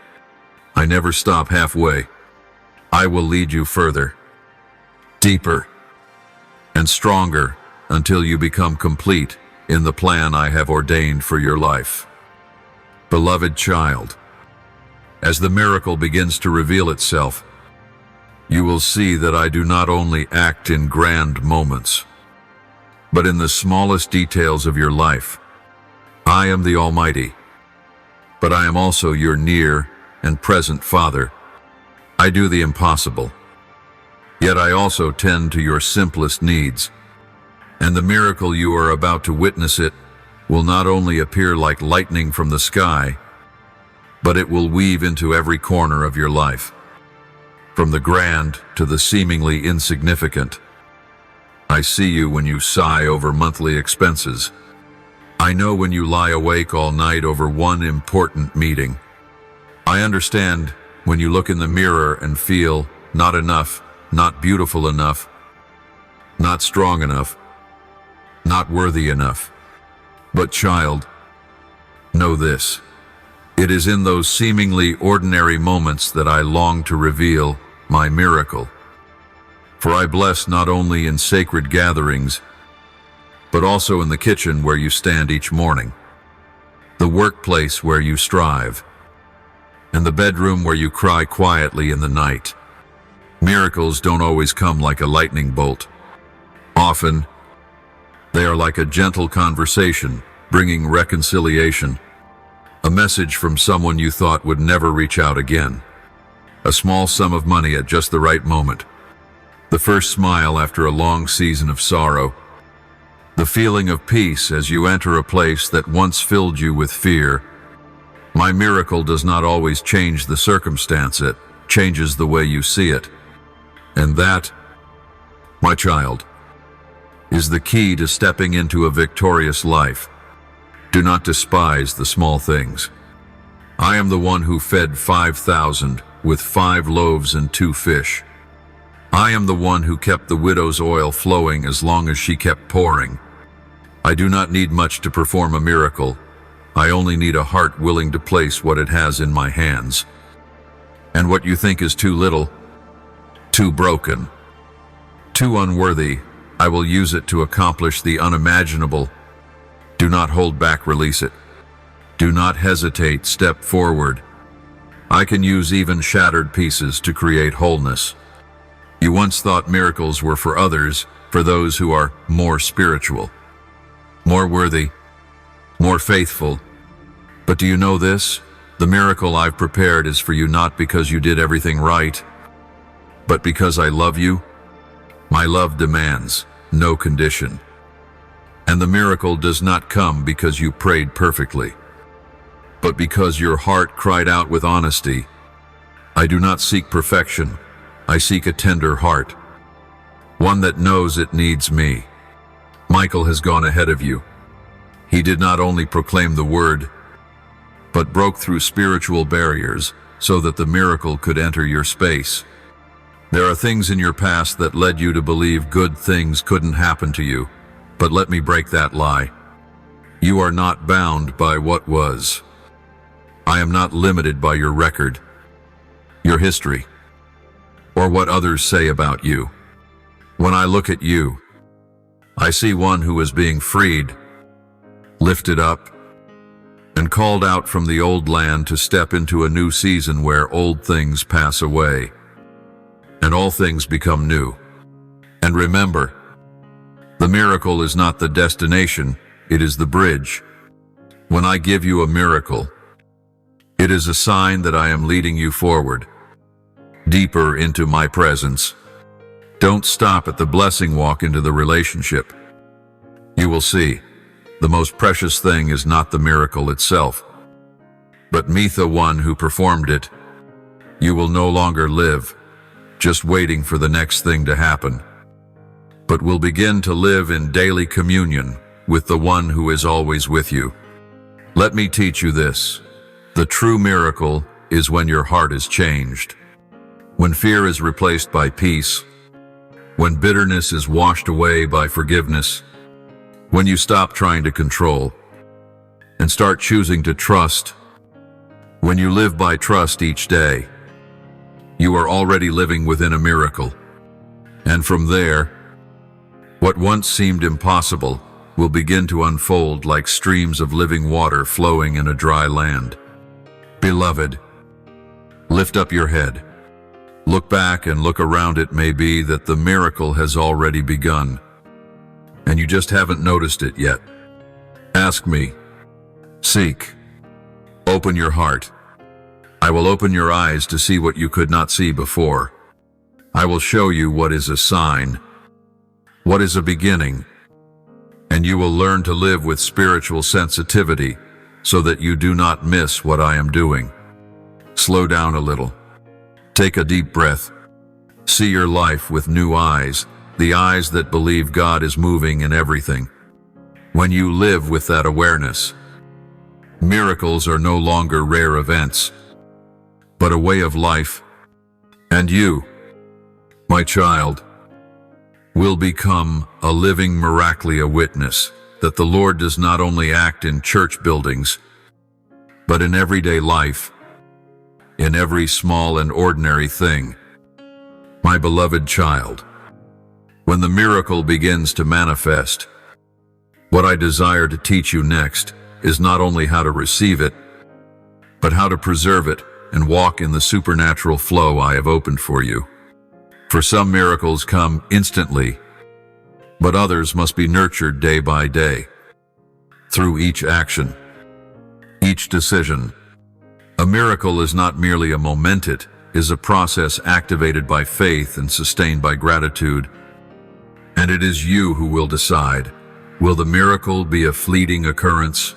I never stop halfway. I will lead you further, deeper, and stronger until you become complete in the plan I have ordained for your life. Beloved child, as the miracle begins to reveal itself, you will see that I do not only act in grand moments, but in the smallest details of your life. I am the Almighty, but I am also your near and present Father. I do the impossible, yet I also tend to your simplest needs. And the miracle you are about to witness, it will not only appear like lightning from the sky, but it will weave into every corner of your life. From the grand to the seemingly insignificant. I see you when you sigh over monthly expenses. I know when you lie awake all night over one important meeting. I understand when you look in the mirror and feel not enough, not beautiful enough, not strong enough, not worthy enough. But child, know this. It is in those seemingly ordinary moments that I long to reveal my miracle. For I bless not only in sacred gatherings, but also in the kitchen where you stand each morning, the workplace where you strive, and the bedroom where you cry quietly in the night. Miracles don't always come like a lightning bolt. Often, they are like a gentle conversation, bringing reconciliation, a message from someone you thought would never reach out again, a small sum of money at just the right moment, the first smile after a long season of sorrow, the feeling of peace as you enter a place that once filled you with fear. My miracle does not always change the circumstance, it changes the way you see it. And that, my child, is the key to stepping into a victorious life. Do not despise the small things. I am the one who fed 5,000 with 5 loaves and 2 fish. I am the one who kept the widow's oil flowing as long as she kept pouring. I do not need much to perform a miracle. I only need a heart willing to place what it has in my hands. And what you think is too little, too broken, too unworthy, I will use it to accomplish the unimaginable. Do not hold back, release it. Do not hesitate, step forward. I can use even shattered pieces to create wholeness. You once thought miracles were for others, for those who are more spiritual, more worthy, more faithful. But do you know this? The miracle I've prepared is for you not because you did everything right, but because I love you. My love demands no condition. And the miracle does not come because you prayed perfectly, but because your heart cried out with honesty. I do not seek perfection. I seek a tender heart, one that knows it needs me. Michael has gone ahead of you. He did not only proclaim the word, but broke through spiritual barriers so that the miracle could enter your space. There are things in your past that led you to believe good things couldn't happen to you, but let me break that lie. You are not bound by what was. I am not limited by your record, your history, or what others say about you. When I look at you, I see one who is being freed, lifted up, and called out from the old land to step into a new season where old things pass away and all things become new. And remember, the miracle is not the destination, it is the bridge. When I give you a miracle, it is a sign that I am leading you forward, deeper into my presence. Don't stop at the blessing, walk into the relationship. You will see, the most precious thing is not the miracle itself, but me, the one who performed it. You will no longer live, just waiting for the next thing to happen, but will begin to live in daily communion with the one who is always with you. Let me teach you this. The true miracle is when your heart is changed, when fear is replaced by peace, when bitterness is washed away by forgiveness, when you stop trying to control and start choosing to trust. When you live by trust each day, you are already living within a miracle. And from there, what once seemed impossible will begin to unfold like streams of living water flowing in a dry land. Beloved, lift up your head. Look back and look around. It may be that the miracle has already begun, and you just haven't noticed it yet. Ask me. Seek. Open your heart. I will open your eyes to see what you could not see before. I will show you what is a sign, what is a beginning, and you will learn to live with spiritual sensitivity so that you do not miss what I am doing. Slow down a little. Take a deep breath. See your life with new eyes, the eyes that believe God is moving in everything. When you live with that awareness, miracles are no longer rare events, but a way of life. And you, my child, will become a living miraculia witness that the Lord does not only act in church buildings, but in everyday life, in every small and ordinary thing. My beloved child, when the miracle begins to manifest, what I desire to teach you next is not only how to receive it, but how to preserve it and walk in the supernatural flow I have opened for you. For some miracles come instantly, but others must be nurtured day by day, through each action, each decision. A miracle is not merely a moment, it is a process activated by faith and sustained by gratitude. And it is you who will decide, will the miracle be a fleeting occurrence,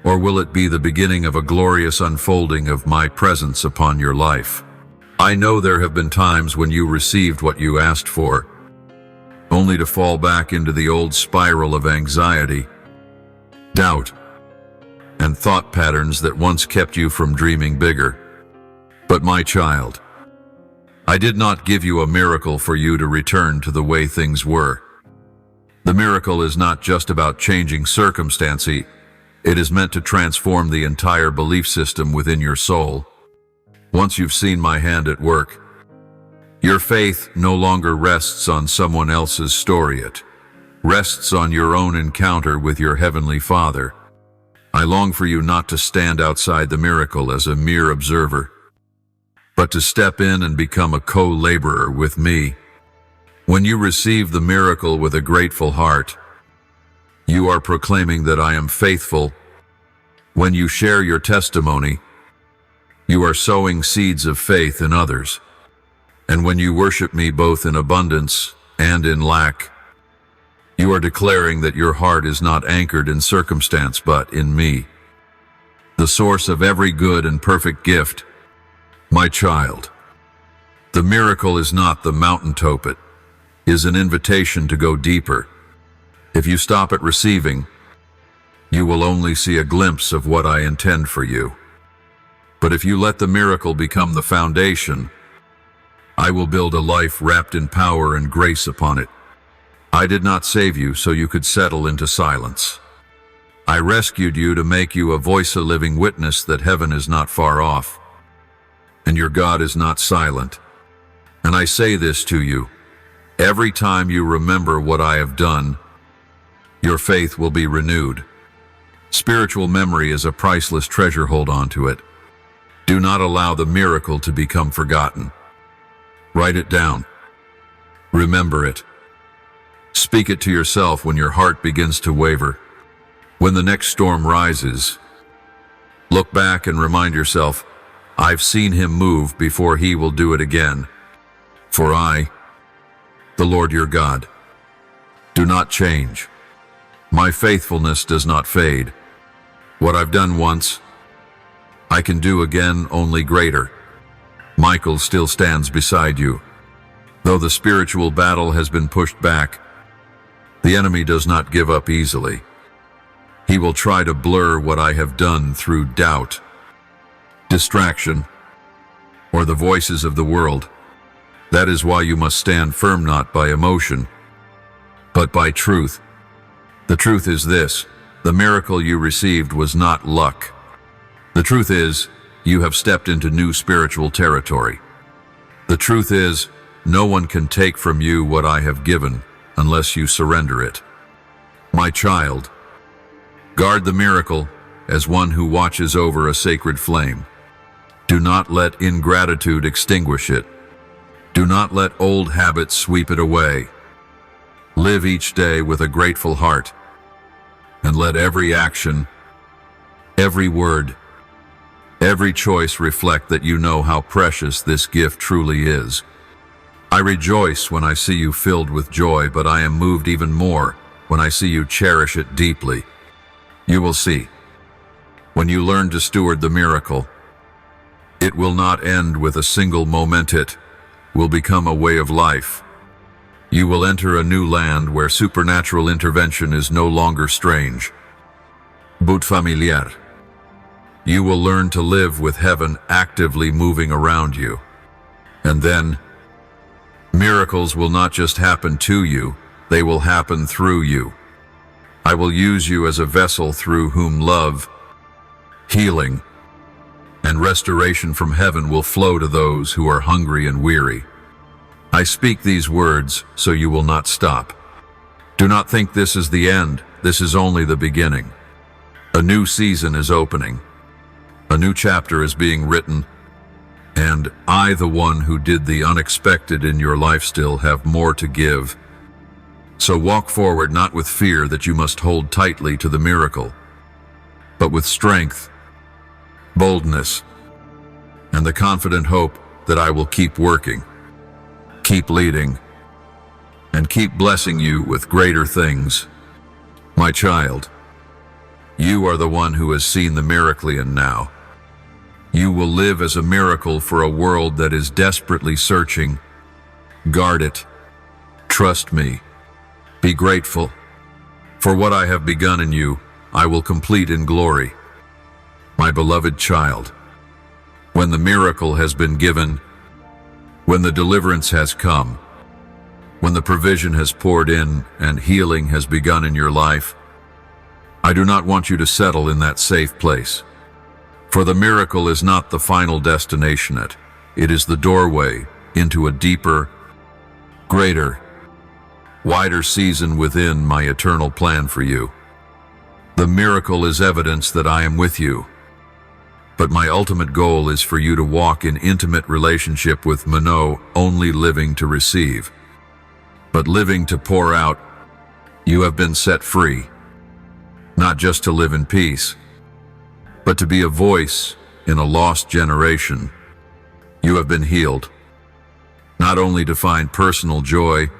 or will it be the beginning of a glorious unfolding of my presence upon your life? I know there have been times when you received what you asked for, only to fall back into the old spiral of anxiety, doubt, and thought patterns that once kept you from dreaming bigger. But my child, I did not give you a miracle for you to return to the way things were. The miracle is not just about changing circumstances. It is meant to transform the entire belief system within your soul. Once you've seen my hand at work, your faith no longer rests on someone else's story. It rests on your own encounter with your Heavenly Father. I long for you not to stand outside the miracle as a mere observer, but to step in and become a co-laborer with me. When you receive the miracle with a grateful heart, you are proclaiming that I am faithful. When you share your testimony, you are sowing seeds of faith in others. And when you worship me both in abundance and in lack, you are declaring that your heart is not anchored in circumstance but in me, the source of every good and perfect gift. My child, the miracle is not the mountaintop, it is an invitation to go deeper. If you stop at receiving, you will only see a glimpse of what I intend for you. But if you let the miracle become the foundation, I will build a life wrapped in power and grace upon it. I did not save you so you could settle into silence. I rescued you to make you a voice, a living witness that heaven is not far off, and your God is not silent. And I say this to you, every time you remember what I have done, your faith will be renewed. Spiritual memory is a priceless treasure. Hold on to it. Do not allow the miracle to become forgotten. Write it down. Remember it. Speak it to yourself when your heart begins to waver. When the next storm rises, look back and remind yourself, I've seen him move before, he will do it again. For I, the Lord your God, do not change. My faithfulness does not fade. What I've done once, I can do again, only greater. Michael still stands beside you. Though the spiritual battle has been pushed back, the enemy does not give up easily. He will try to blur what I have done through doubt, distraction, or the voices of the world. That is why you must stand firm, not by emotion, but by truth. The truth is this: the miracle you received was not luck. The truth is, you have stepped into new spiritual territory. The truth is, no one can take from you what I have given unless you surrender it. My child, guard the miracle as one who watches over a sacred flame. Do not let ingratitude extinguish it. Do not let old habits sweep it away. Live each day with a grateful heart, and let every action, every word, every choice reflect that you know how precious this gift truly is. I rejoice when I see you filled with joy, but I am moved even more when I see you cherish it deeply. You will see, when you learn to steward the miracle, it will not end with a single moment. It will become a way of life. You will enter a new land where supernatural intervention is no longer strange, but familiar. You will learn to live with heaven actively moving around you. And then, miracles will not just happen to you, they will happen through you. I will use you as a vessel through whom love, healing, and restoration from heaven will flow to those who are hungry and weary. I speak these words so you will not stop. Do not think this is the end. This is only the beginning. A new season is opening. A new chapter is being written. And I, the one who did the unexpected in your life, still have more to give. So walk forward, not with fear that you must hold tightly to the miracle, but with strength, boldness, and the confident hope that I will keep working, keep leading, and keep blessing you with greater things. My child, you are the one who has seen the miracle, and now you will live as a miracle for a world that is desperately searching. Guard it. Trust me. Be grateful. For what I have begun in you, I will complete in glory. My beloved child, when the miracle has been given, When the deliverance has come, when the provision has poured in and healing has begun in your life, I do not want you to settle in that safe place. For the miracle is not the final destination, it is the doorway into a deeper, greater, wider season within my eternal plan for you. The miracle is evidence that I am with you, but my ultimate goal is for you to walk in intimate relationship with me, no only living to receive, but living to pour out. You have been set free, not just to live in peace, but to be a voice in a lost generation. You have been healed, not only to find personal joy,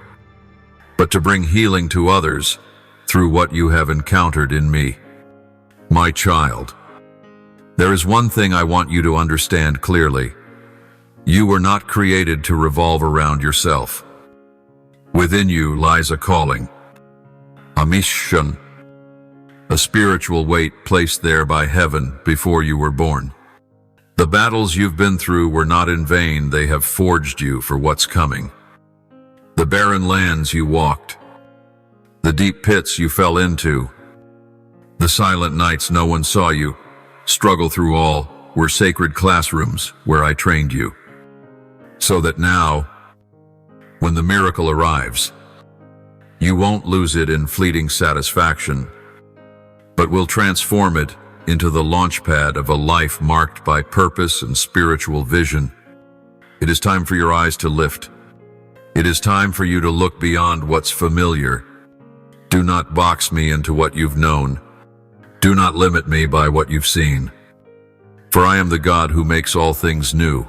but to bring healing to others through what you have encountered in me. My child, there is one thing I want you to understand clearly. You were not created to revolve around yourself. Within you lies a calling, a mission, a spiritual weight placed there by heaven before you were born. The battles you've been through were not in vain. They have forged you for what's coming. The barren lands you walked, the deep pits you fell into, the silent nights no one saw you struggle through, all were sacred classrooms where I trained you. So that now, when the miracle arrives, you won't lose it in fleeting satisfaction, but will transform it into the launchpad of a life marked by purpose and spiritual vision. It is time for your eyes to lift. It is time for you to look beyond what's familiar. Do not box me into what you've known. Do not limit me by what you've seen. For I am the God who makes all things new,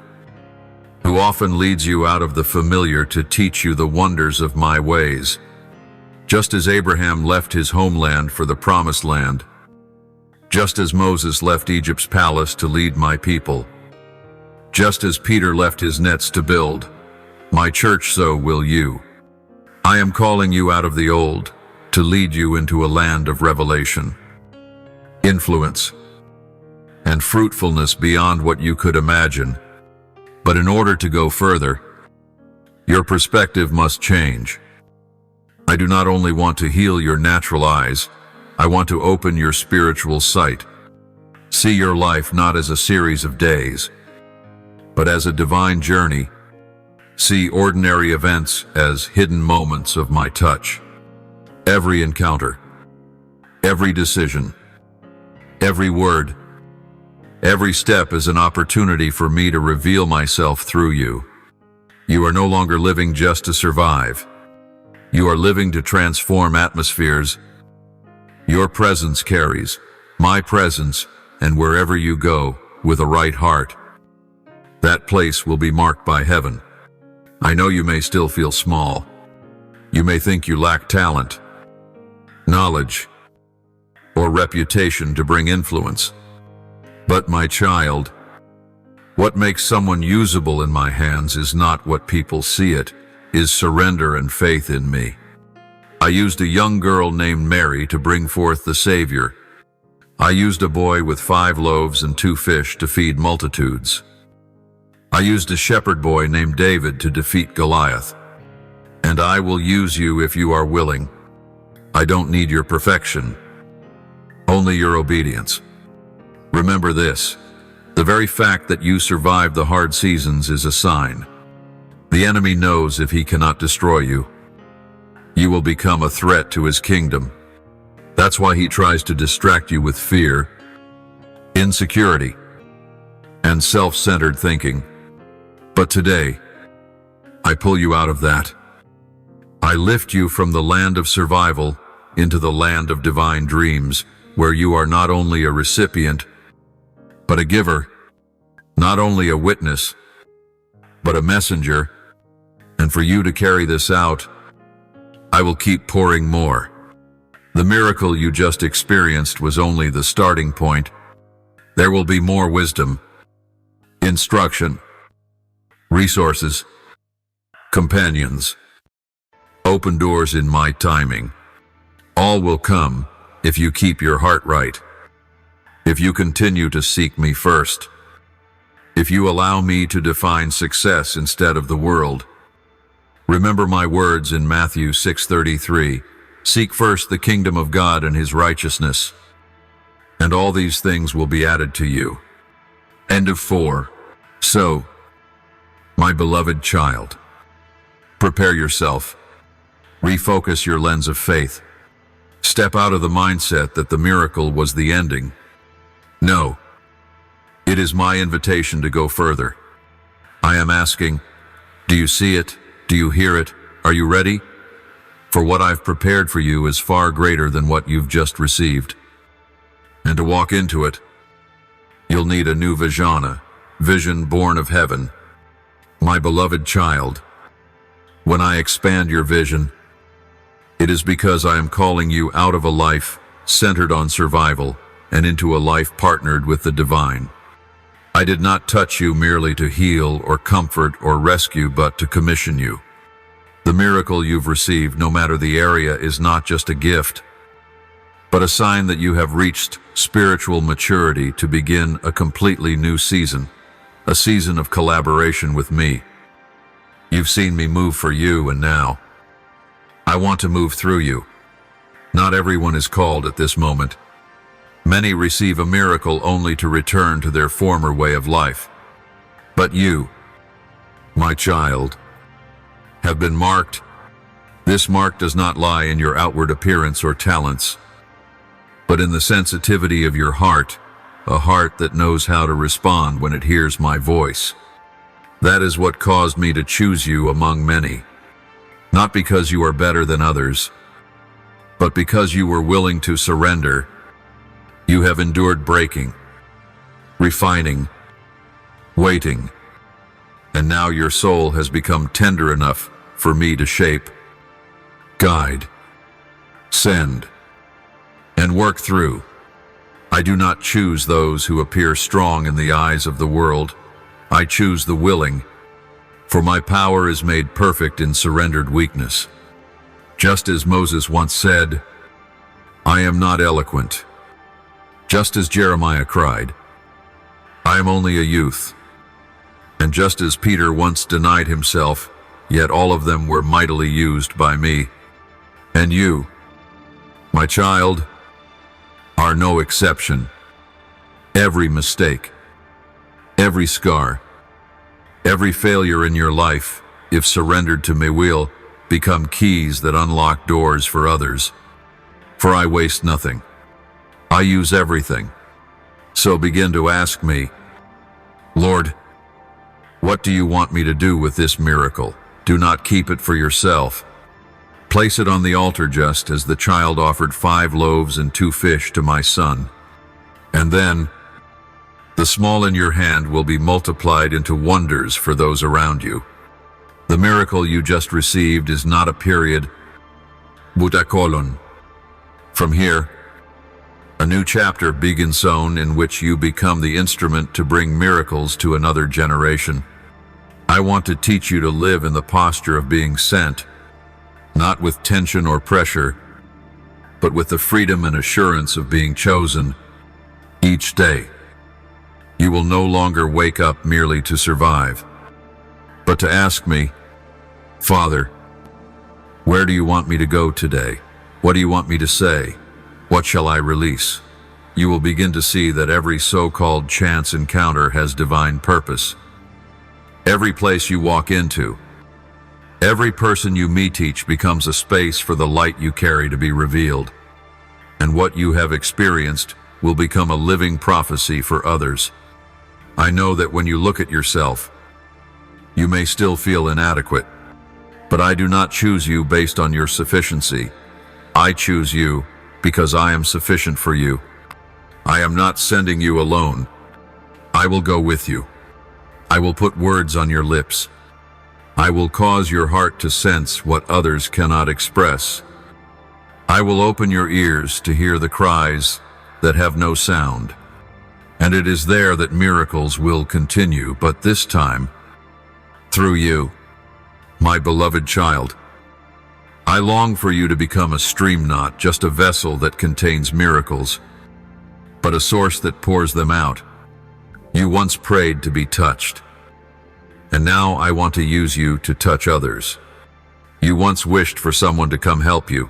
who often leads you out of the familiar to teach you the wonders of my ways. Just as Abraham left his homeland for the promised land, just as Moses left Egypt's palace to lead my people, just as Peter left his nets to build my church, so will you. I am calling you out of the old to lead you into a land of revelation, influence, and fruitfulness beyond what you could imagine. But in order to go further, your perspective must change. I do not only want to heal your natural eyes, I want to open your spiritual sight. See your life not as a series of days, but as a divine journey. See ordinary events as hidden moments of my touch. Every encounter, every decision, every word, every step is an opportunity for me to reveal myself through you. You are no longer living just to survive. You are living to transform atmospheres. Your presence carries my presence, and wherever you go with a right heart, that place will be marked by heaven. I know you may still feel small. You may think you lack talent, knowledge, or reputation to bring influence. But my child, what makes someone usable in my hands is not what people see, it is surrender and faith in me. I used a young girl named Mary to bring forth the Savior. I used a boy with 5 loaves and 2 fish to feed multitudes. I used a shepherd boy named David to defeat Goliath. And I will use you if you are willing. I don't need your perfection, only your obedience. Remember this, the very fact that you survived the hard seasons is a sign. The enemy knows if he cannot destroy you, you will become a threat to his kingdom. That's why he tries to distract you with fear, insecurity, and self-centered thinking. But today, I pull you out of that. I lift you from the land of survival into the land of divine dreams, where you are not only a recipient, but a giver, not only a witness, but a messenger. And for you to carry this out, I will keep pouring more. The miracle you just experienced was only the starting point. There will be more wisdom, instruction, resources, companions, open doors in my timing. All will come if you keep your heart right, if you continue to seek me first, if you allow me to define success instead of the world. Remember my words in Matthew 6:33, "Seek first the kingdom of God and his righteousness, and all these things will be added to you." End of 4. So, my beloved child, prepare yourself. Refocus your lens of faith. Step out of the mindset that the miracle was the ending. No, it is my invitation to go further. I am asking, do you see it? Do you hear it? Are you ready? For what I've prepared for you is far greater than what you've just received. And to walk into it, you'll need a new vision born of heaven. My beloved child, when I expand your vision, it is because I am calling you out of a life centered on survival and into a life partnered with the divine. I did not touch you merely to heal or comfort or rescue, but to commission you. The miracle you've received, no matter the area, is not just a gift, but a sign that you have reached spiritual maturity to begin a completely new season, a season of collaboration with me. You've seen me move for you, and now I want to move through you. Not everyone is called at this moment. Many receive a miracle only to return to their former way of life. But you, my child, have been marked. This mark does not lie in your outward appearance or talents, but in the sensitivity of your heart, a heart that knows how to respond when it hears my voice. That is what caused me to choose you among many, not because you are better than others, but because you were willing to surrender. You have endured breaking, refining, waiting, and now your soul has become tender enough for me to shape, guide, send, and work through. I do not choose those who appear strong in the eyes of the world. I choose the willing, for my power is made perfect in surrendered weakness. Just as Moses once said, "I am not eloquent." Just as Jeremiah cried, "I am only a youth." And just as Peter once denied himself, yet all of them were mightily used by me. And you, my child, are no exception. Every mistake, every scar, every failure in your life, if surrendered to me, will become keys that unlock doors for others. For I waste nothing. I use everything. So begin to ask me, "Lord, what do you want me to do with this miracle?" Do not keep it for yourself. Place it on the altar, just as the child offered 5 loaves and 2 fish to my son. And then, the small in your hand will be multiplied into wonders for those around you. The miracle you just received is not a period, but a colon. From here, a new chapter begins soon, in which you become the instrument to bring miracles to another generation. I want to teach you to live in the posture of being sent, not with tension or pressure, but with the freedom and assurance of being chosen each day. You will no longer wake up merely to survive, but to ask me, "Father, where do you want me to go today? What do you want me to say? What shall I release?" You will begin to see that every so-called chance encounter has divine purpose. Every place you walk into, every person you meet, each becomes a space for the light you carry to be revealed. And what you have experienced will become a living prophecy for others. I know that when you look at yourself, you may still feel inadequate, but I do not choose you based on your sufficiency. I choose you because I am sufficient for you. I am not sending you alone. I will go with you. I will put words on your lips. I will cause your heart to sense what others cannot express. I will open your ears to hear the cries that have no sound. And it is there that miracles will continue, but this time, through you, my beloved child. I long for you to become a stream, not just a vessel that contains miracles, but a source that pours them out. You once prayed to be touched, and now I want to use you to touch others. You once wished for someone to come help you,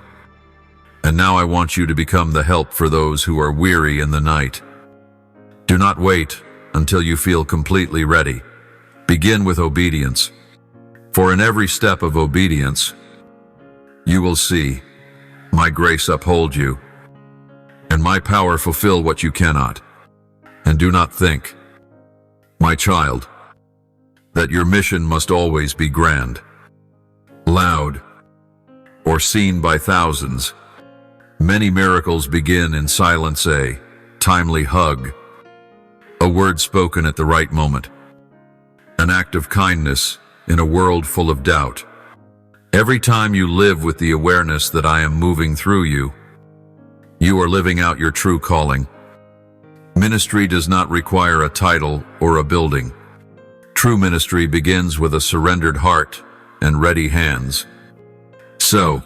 and now I want you to become the help for those who are weary in the night. Do not wait until you feel completely ready. Begin with obedience, for in every step of obedience, you will see my grace uphold you, and my power fulfill what you cannot. And do not think, my child, that your mission must always be grand, loud, or seen by thousands. Many miracles begin in silence, a timely hug, a word spoken at the right moment, an act of kindness in a world full of doubt. Every time you live with the awareness that I am moving through you, you are living out your true calling. Ministry does not require a title or a building. True ministry begins with a surrendered heart and ready hands. So,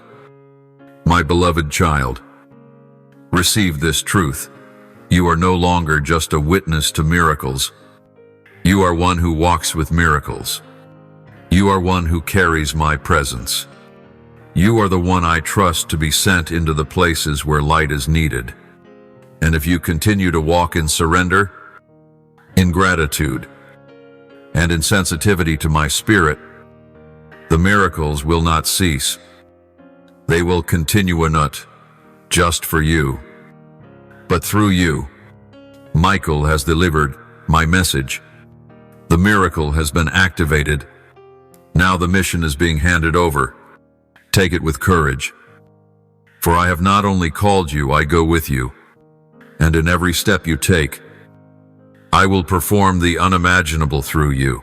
my beloved child, receive this truth. You are no longer just a witness to miracles. You are one who walks with miracles. You are one who carries my presence. You are the one I trust to be sent into the places where light is needed. And if you continue to walk in surrender, in gratitude, and in sensitivity to my spirit, the miracles will not cease. They will continue not just for you, but through you. Michael has delivered my message. The miracle has been activated. Now the mission is being handed over. Take it with courage. For I have not only called you, I go with you. And in every step you take, I will perform the unimaginable through you.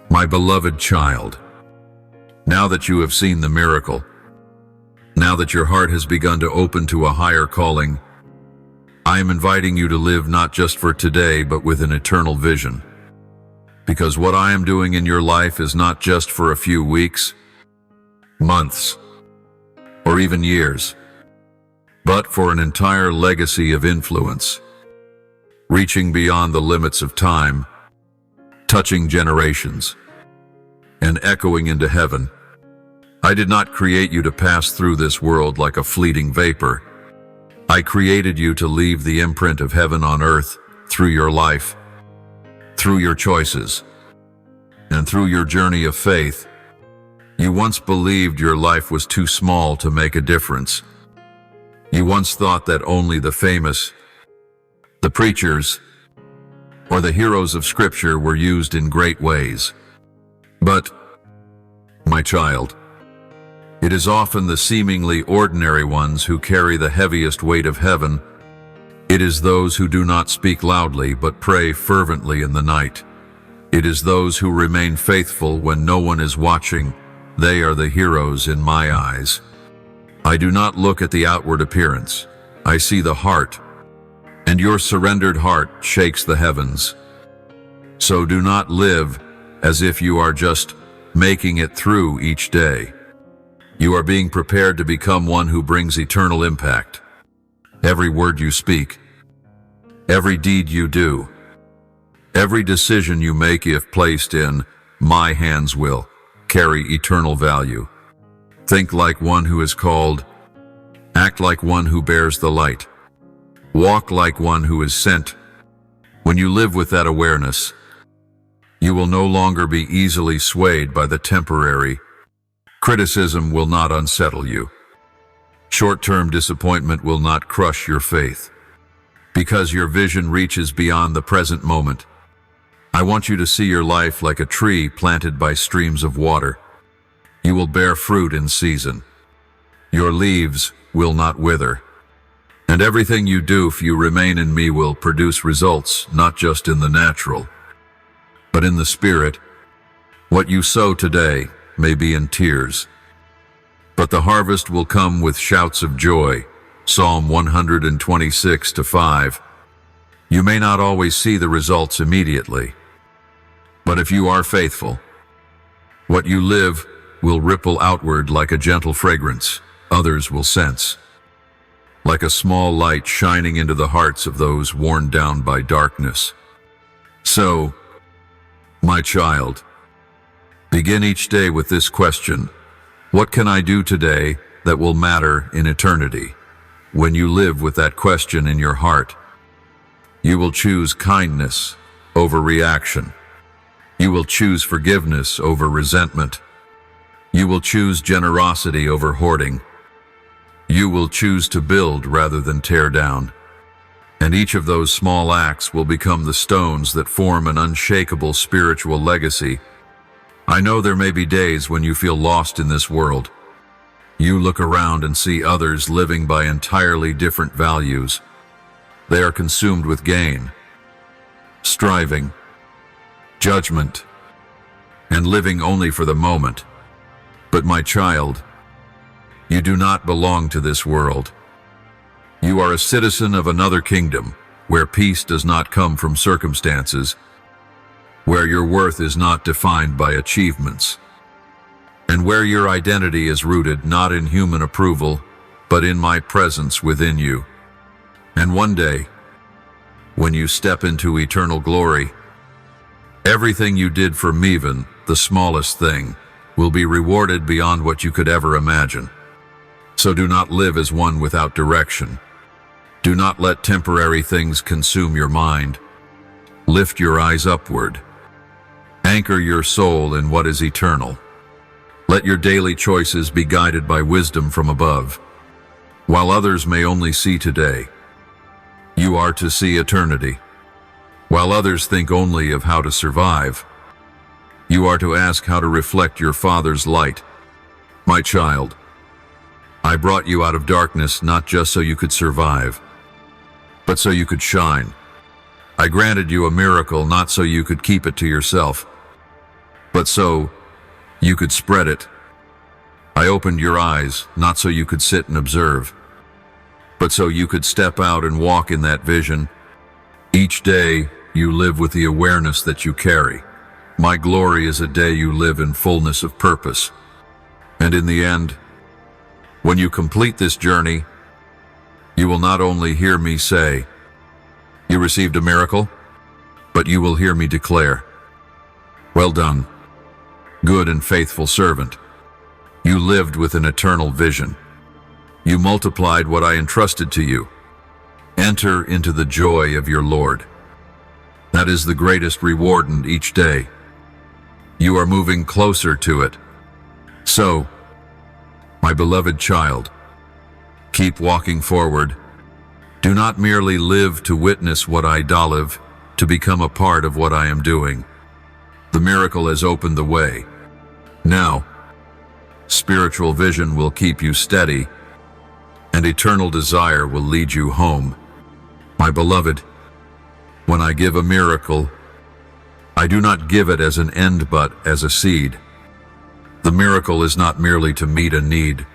My beloved child, now that you have seen the miracle, now that your heart has begun to open to a higher calling, I am inviting you to live not just for today, but with an eternal vision. Because what I am doing in your life is not just for a few weeks, months, or even years, but for an entire legacy of influence, reaching beyond the limits of time, touching generations, and echoing into heaven. I did not create you to pass through this world like a fleeting vapor. I created you to leave the imprint of heaven on earth through your life, through your choices, and through your journey of faith. You once believed your life was too small to make a difference. You once thought that only the famous, the preachers, or the heroes of Scripture were used in great ways. But, my child, it is often the seemingly ordinary ones who carry the heaviest weight of heaven. It is those who do not speak loudly but pray fervently in the night. It is those who remain faithful when no one is watching. They are the heroes in my eyes. I do not look at the outward appearance. I see the heart, and your surrendered heart shakes the heavens. So do not live as if you are just making it through each day. You are being prepared to become one who brings eternal impact. Every word you speak, every deed you do, every decision you make, if placed in my hands, will carry eternal value. Think like one who is called, act like one who bears the light, walk like one who is sent. When you live with that awareness, you will no longer be easily swayed by the temporary. Criticism will not unsettle you. Short-term disappointment will not crush your faith. Because your vision reaches beyond the present moment, I want you to see your life like a tree planted by streams of water. You will bear fruit in season. Your leaves will not wither. And everything you do, if you remain in me, will produce results, not just in the natural, but in the spirit. What you sow today may be in tears, but the harvest will come with shouts of joy. Psalm 126:5. You may not always see the results immediately, but if you are faithful, what you live will ripple outward like a gentle fragrance others will sense, like a small light shining into the hearts of those worn down by darkness. So, my child, begin each day with this question: what can I do today that will matter in eternity? When you live with that question in your heart, you will choose kindness over reaction. You will choose forgiveness over resentment. You will choose generosity over hoarding. You will choose to build rather than tear down. And each of those small acts will become the stones that form an unshakable spiritual legacy. I know there may be days when you feel lost in this world. You look around and see others living by entirely different values. They are consumed with gain, striving, judgment, and living only for the moment. But my child, you do not belong to this world. You are a citizen of another kingdom, where peace does not come from circumstances, where your worth is not defined by achievements, and where your identity is rooted not in human approval, but in my presence within you. And one day, when you step into eternal glory, everything you did for me, even the smallest thing, will be rewarded beyond what you could ever imagine. So do not live as one without direction. Do not let temporary things consume your mind. Lift your eyes upward. Anchor your soul in what is eternal. Let your daily choices be guided by wisdom from above. While others may only see today, you are to see eternity. While others think only of how to survive, you are to ask how to reflect your Father's light. My child, I brought you out of darkness not just so you could survive, but so you could shine. I granted you a miracle not so you could keep it to yourself, but so you could spread it. I opened your eyes not so you could sit and observe, but so you could step out and walk in that vision. Each day you live with the awareness that you carry. My glory is a day you live in fullness of purpose. And in the end, when you complete this journey, you will not only hear me say, "You received a miracle," but you will hear me declare, "Well done, good and faithful servant. You lived with an eternal vision. You multiplied what I entrusted to you. Enter into the joy of your Lord." That is the greatest reward in each day. You are moving closer to it. So, my beloved child, keep walking forward. Do not merely live to witness what I live, to become a part of what I am doing. The miracle has opened the way. Now, spiritual vision will keep you steady, and eternal desire will lead you home. My beloved, when I give a miracle, I do not give it as an end but as a seed. The miracle is not merely to meet a need,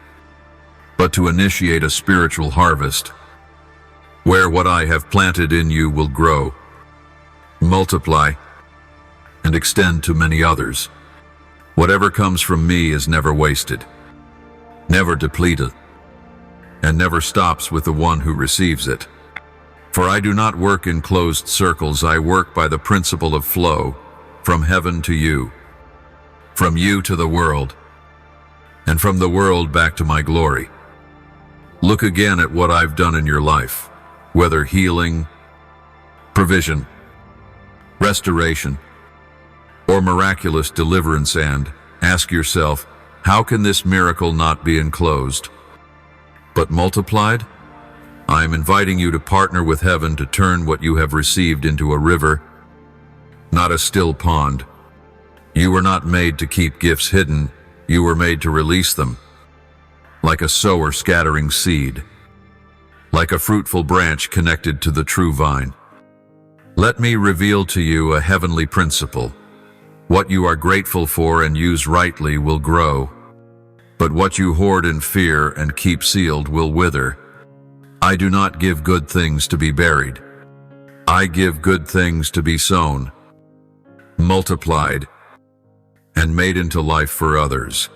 but to initiate a spiritual harvest, where what I have planted in you will grow, multiply, and extend to many others. Whatever comes from me is never wasted, never depleted, and never stops with the one who receives it. For I do not work in closed circles. I work by the principle of flow, from heaven to you, from you to the world, and from the world back to my glory. Look again at what I've done in your life, whether healing, provision, restoration, or miraculous deliverance, and ask yourself, how can this miracle not be enclosed, but multiplied? I am inviting you to partner with heaven to turn what you have received into a river, not a still pond. You were not made to keep gifts hidden. You were made to release them, like a sower scattering seed, like a fruitful branch connected to the true vine. Let me reveal to you a heavenly principle. What you are grateful for and use rightly will grow, but what you hoard in fear and keep sealed will wither. I do not give good things to be buried. I give good things to be sown, multiplied, and made into life for others.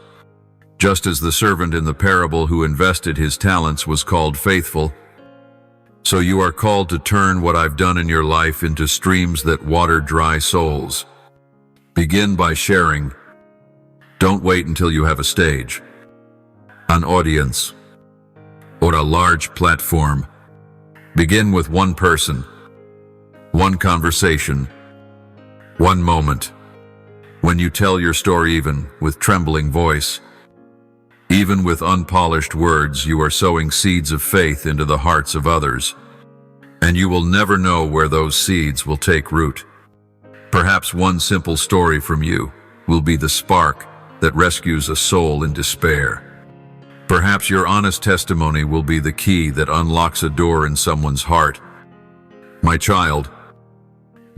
Just as the servant in the parable who invested his talents was called faithful, So you are called to turn what I've done in your life into streams that water dry souls. Begin by sharing. Don't wait until you have a stage, an audience, or a large platform. Begin with one person, one conversation, one moment. When you tell your story, even with trembling voice, even with unpolished words, you are sowing seeds of faith into the hearts of others. And you will never know where those seeds will take root. Perhaps one simple story from you will be the spark that rescues a soul in despair. Perhaps your honest testimony will be the key that unlocks a door in someone's heart. My child,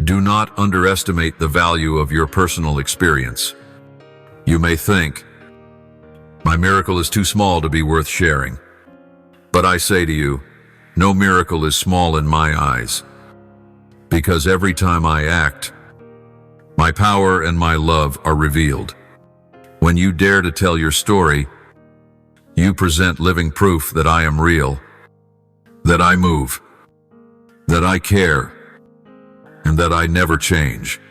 do not underestimate the value of your personal experience. You may think, my miracle is too small to be worth sharing. But I say to you, no miracle is small in my eyes. Because every time I act, my power and my love are revealed. When you dare to tell your story, you present living proof that I am real, that I move, that I care, and that I never change.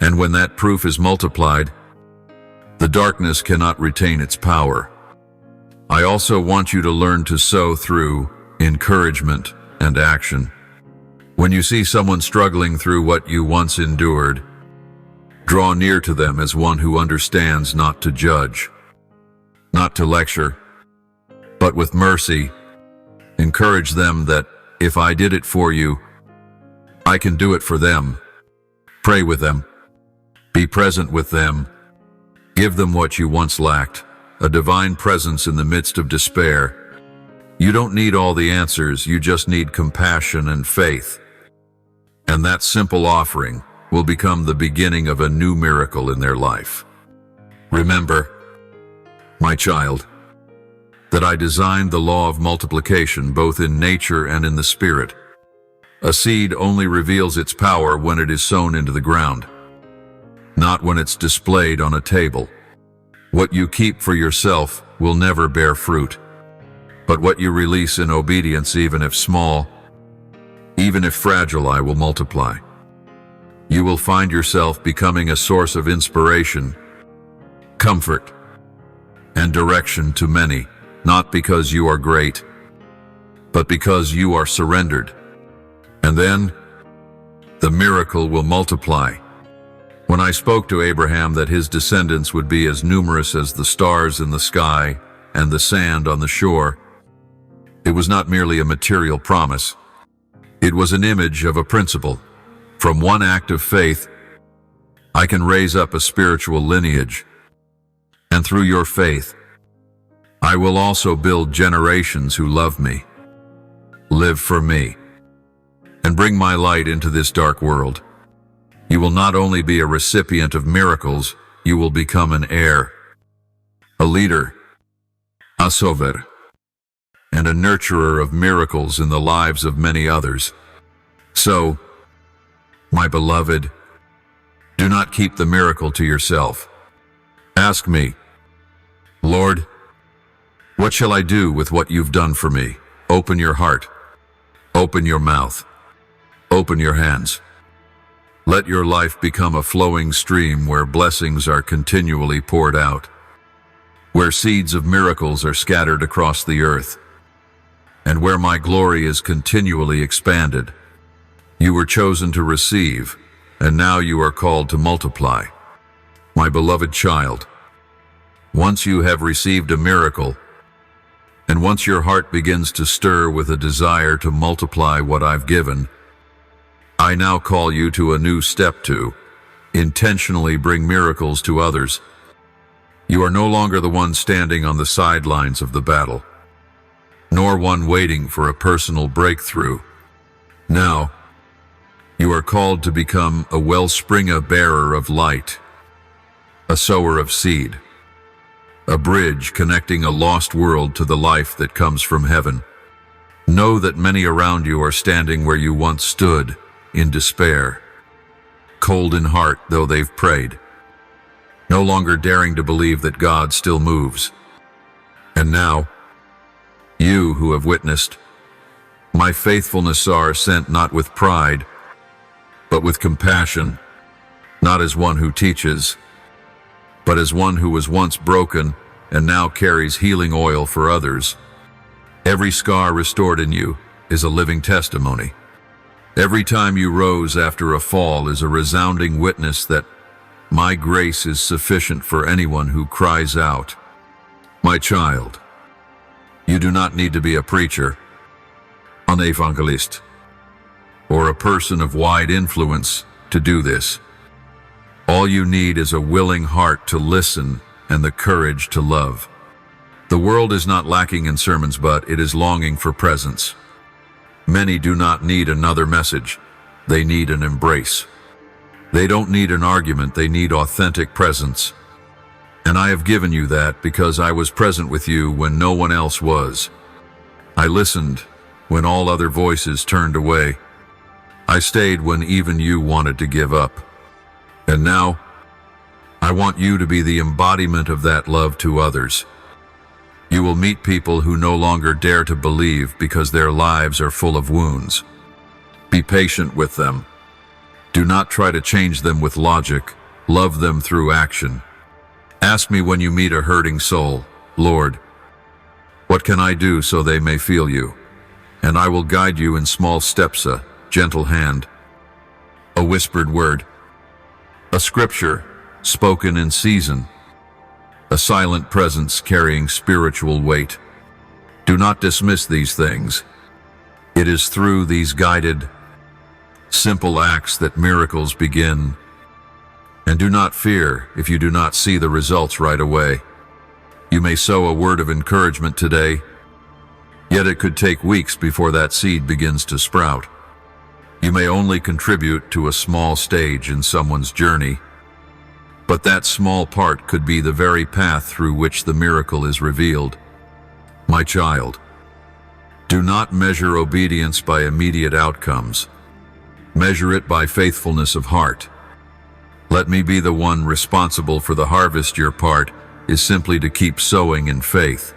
And when that proof is multiplied, the darkness cannot retain its power. I also want you to learn to sow through encouragement and action. When you see someone struggling through what you once endured, draw near to them as one who understands, not to judge, not to lecture, but with mercy, encourage them that if I did it for you, I can do it for them. Pray with them. Be present with them. Give them what you once lacked, a divine presence in the midst of despair. You don't need all the answers, you just need compassion and faith. And that simple offering will become the beginning of a new miracle in their life. Remember, my child, that I designed the law of multiplication both in nature and in the spirit. A seed only reveals its power when it is sown into the ground, not when it's displayed on a table. What you keep for yourself will never bear fruit, but what you release in obedience, even if small, even if fragile, I will multiply. You will find yourself becoming a source of inspiration, comfort, and direction to many, not because you are great, but because you are surrendered. And then, the miracle will multiply. When I spoke to Abraham that his descendants would be as numerous as the stars in the sky and the sand on the shore, it was not merely a material promise. It was an image of a principle. From one act of faith, I can raise up a spiritual lineage. And through your faith, I will also build generations who love me, live for me, and bring my light into this dark world. You will not only be a recipient of miracles, you will become an heir, a leader, a sover, and a nurturer of miracles in the lives of many others. So, my beloved, do not keep the miracle to yourself. Ask me, Lord, what shall I do with what you've done for me? Open your heart, open your mouth, open your hands. Let your life become a flowing stream where blessings are continually poured out, where seeds of miracles are scattered across the earth, and where my glory is continually expanded. You were chosen to receive, and now you are called to multiply. My beloved child, once you have received a miracle, and once your heart begins to stir with a desire to multiply what I've given, I now call you to a new step to intentionally bring miracles to others. You are no longer the one standing on the sidelines of the battle, nor one waiting for a personal breakthrough. Now, you are called to become a wellspring, a bearer of light, a sower of seed, a bridge connecting a lost world to the life that comes from heaven. Know that many around you are standing where you once stood, in despair, cold in heart though they've prayed, no longer daring to believe that God still moves. And now, you who have witnessed, My faithfulness are sent not with pride, but with compassion, not as one who teaches, but as one who was once broken and now carries healing oil for others. Every scar restored in you is a living testimony. Every time you rose after a fall is a resounding witness that my grace is sufficient for anyone who cries out. My child, you do not need to be a preacher, an evangelist, or a person of wide influence to do this. All you need is a willing heart to listen and the courage to love. The world is not lacking in sermons, but it is longing for presence. Many do not need another message. They need an embrace. They don't need an argument. They need authentic presence. And I have given you that because I was present with you when no one else was. I listened when all other voices turned away. I stayed when even you wanted to give up. And now, I want you to be the embodiment of that love to others. You will meet people who no longer dare to believe because their lives are full of wounds. Be patient with them. Do not try to change them with logic. Love them through action. Ask me when you meet a hurting soul, Lord, what can I do so they may feel you? And I will guide you in small steps, a gentle hand, a whispered word, a scripture spoken in season, a silent presence carrying spiritual weight. Do not dismiss these things. It is through these guided, simple acts that miracles begin. And do not fear if you do not see the results right away. You may sow a word of encouragement today, yet it could take weeks before that seed begins to sprout. You may only contribute to a small stage in someone's journey, but that small part could be the very path through which the miracle is revealed. My child, do not measure obedience by immediate outcomes. Measure it by faithfulness of heart. Let me be the one responsible for the harvest. Your part is simply to keep sowing in faith,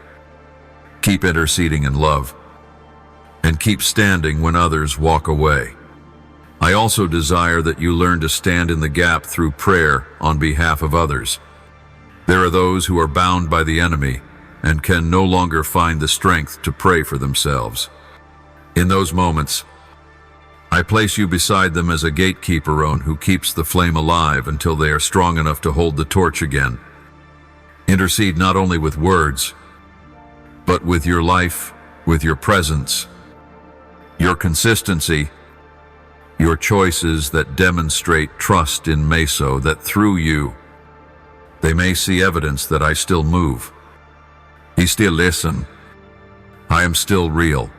keep interceding in love, and keep standing when others walk away. I also desire that you learn to stand in the gap through prayer on behalf of others. There are those who are bound by the enemy and can no longer find the strength to pray for themselves. In those moments, I place you beside them as a gatekeeper who keeps the flame alive until they are strong enough to hold the torch again. Intercede not only with words, but with your life, with your presence, your consistency, your choices that demonstrate trust in me, so that through you, they may see evidence that I still move. He still listen. I am still real.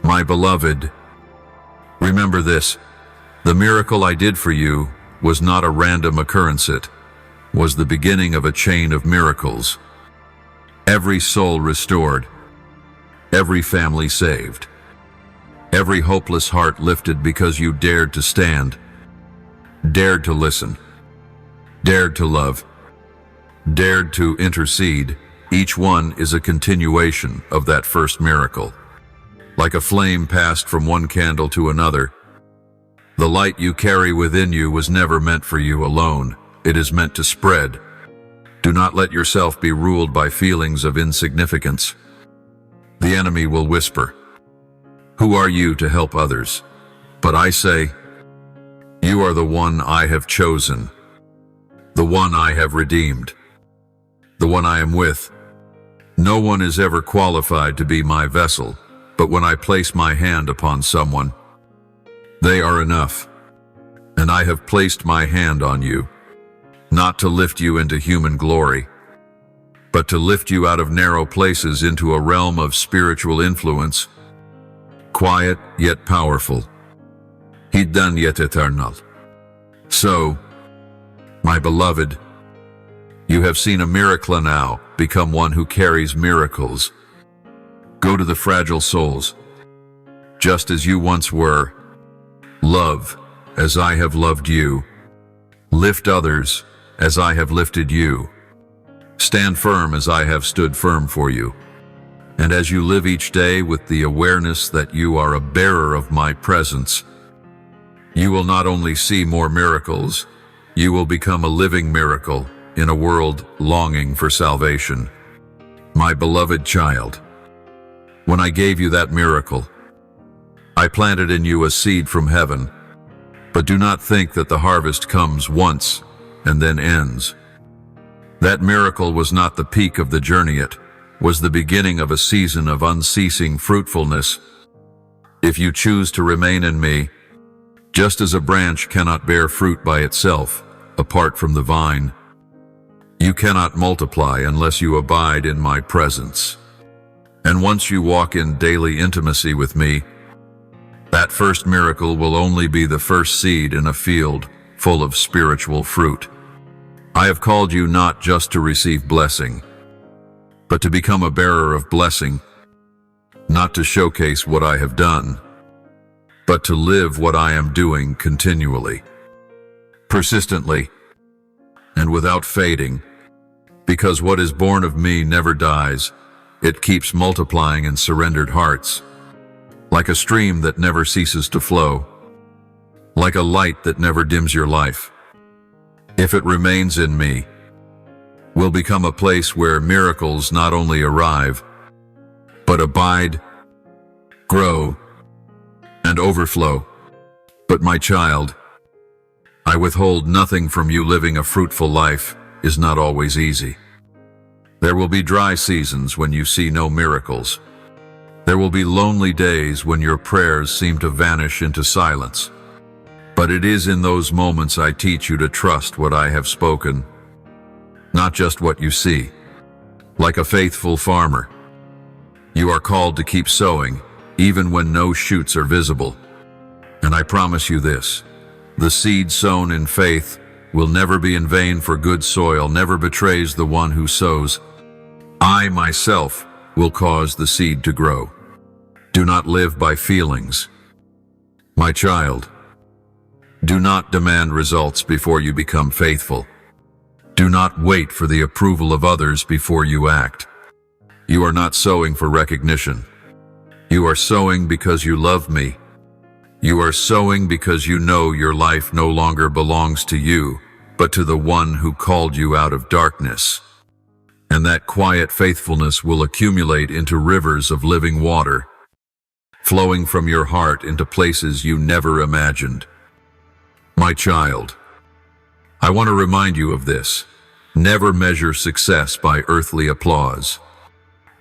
My beloved, remember this, the miracle I did for you was not a random occurrence. It was the beginning of a chain of miracles. Every soul restored, every family saved, every hopeless heart lifted because you dared to stand, dared to listen, dared to love, dared to intercede. Each one is a continuation of that first miracle. Like a flame passed from one candle to another, the light you carry within you was never meant for you alone. It is meant to spread. Do not let yourself be ruled by feelings of insignificance. The enemy will whisper, "Who are you to help others?" But I say, "You are the one I have chosen, the one I have redeemed, the one I am with." No one is ever qualified to be my vessel, but when I place my hand upon someone, they are enough. And I have placed my hand on you, not to lift you into human glory, but to lift you out of narrow places into a realm of spiritual influence, quiet yet powerful, hidden yet eternal. So, my beloved, you have seen a miracle now. Become one who carries miracles. Go to the fragile souls, just as you once were. Love as I have loved you. Lift others as I have lifted you. Stand firm as I have stood firm for you. And as you live each day with the awareness that you are a bearer of my presence, you will not only see more miracles, you will become a living miracle in a world longing for salvation. My beloved child, when I gave you that miracle, I planted in you a seed from heaven, but do not think that the harvest comes once and then ends. That miracle was not the peak of the journey, it was the beginning of a season of unceasing fruitfulness. If you choose to remain in me, just as a branch cannot bear fruit by itself, apart from the vine, you cannot multiply unless you abide in my presence. And once you walk in daily intimacy with me, that first miracle will only be the first seed in a field full of spiritual fruit. I have called you not just to receive blessing, but to become a bearer of blessing, not to showcase what I have done, but to live what I am doing continually, persistently, and without fading, because what is born of me never dies. It keeps multiplying in surrendered hearts, like a stream that never ceases to flow, like a light that never dims your life. If it remains in me, will become a place where miracles not only arrive, but abide, grow, and overflow. But my child, I withhold nothing from you. Living a fruitful life is not always easy. There will be dry seasons when you see no miracles. There will be lonely days when your prayers seem to vanish into silence. But it is in those moments I teach you to trust what I have spoken, not just what you see. Like a faithful farmer, you are called to keep sowing, even when no shoots are visible. And I promise you this, the seed sown in faith will never be in vain, for good soil never betrays the one who sows. I myself will cause the seed to grow. Do not live by feelings. My child, do not demand results before you become faithful. Do not wait for the approval of others before you act. You are not sowing for recognition. You are sowing because you love me. You are sowing because you know your life no longer belongs to you, but to the one who called you out of darkness. And that quiet faithfulness will accumulate into rivers of living water, flowing from your heart into places you never imagined. My child, I want to remind you of this. Never measure success by earthly applause.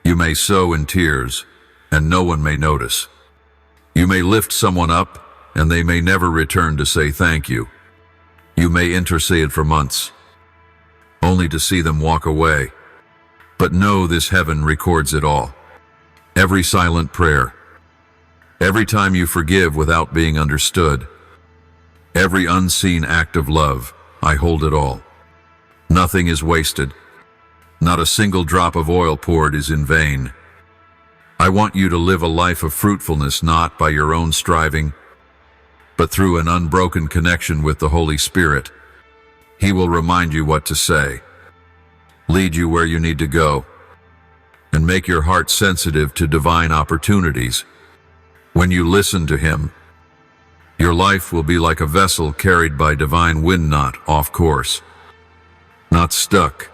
You may sow in tears, and no one may notice. You may lift someone up, and they may never return to say thank you. You may intercede for months, only to see them walk away. But know this: heaven records it all. Every silent prayer, every time you forgive without being understood, every unseen act of love, I hold it all. Nothing is wasted. Not a single drop of oil poured is in vain. I want you to live a life of fruitfulness, not by your own striving, but through an unbroken connection with the Holy Spirit. He will remind you what to say, lead you where you need to go, and make your heart sensitive to divine opportunities. When you listen to Him, your life will be like a vessel carried by divine wind, not off course, not stuck,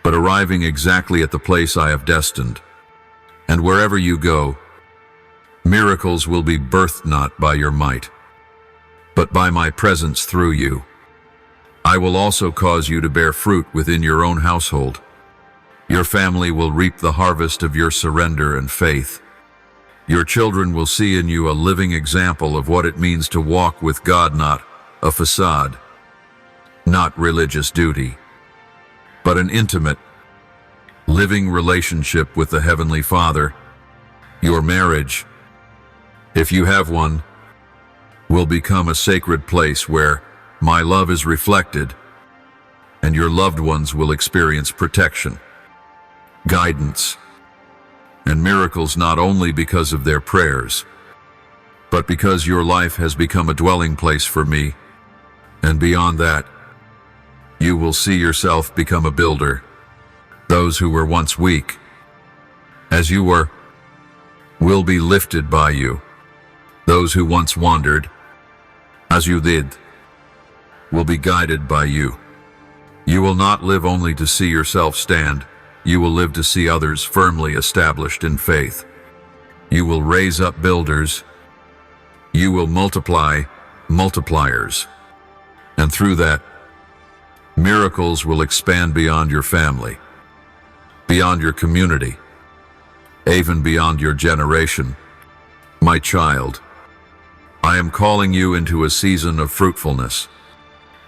but arriving exactly at the place I have destined. And wherever you go, miracles will be birthed not by your might, but by my presence through you. I will also cause you to bear fruit within your own household. Your family will reap the harvest of your surrender and faith. Your children will see in you a living example of what it means to walk with God, not a facade, not religious duty, but an intimate, living relationship with the Heavenly Father. Your marriage, if you have one, will become a sacred place where my love is reflected, and your loved ones will experience protection, guidance, and miracles, not only because of their prayers, but because your life has become a dwelling place for me. And beyond that, you will see yourself become a builder. Those who were once weak as you were, will be lifted by you. Those who once wandered, as you did, will be guided by you. You will not live only to see yourself stand. You will live to see others firmly established in faith. You will raise up builders. You will multiply multipliers. And through that, miracles will expand beyond your family, beyond your community, even beyond your generation. My child, I am calling you into a season of fruitfulness.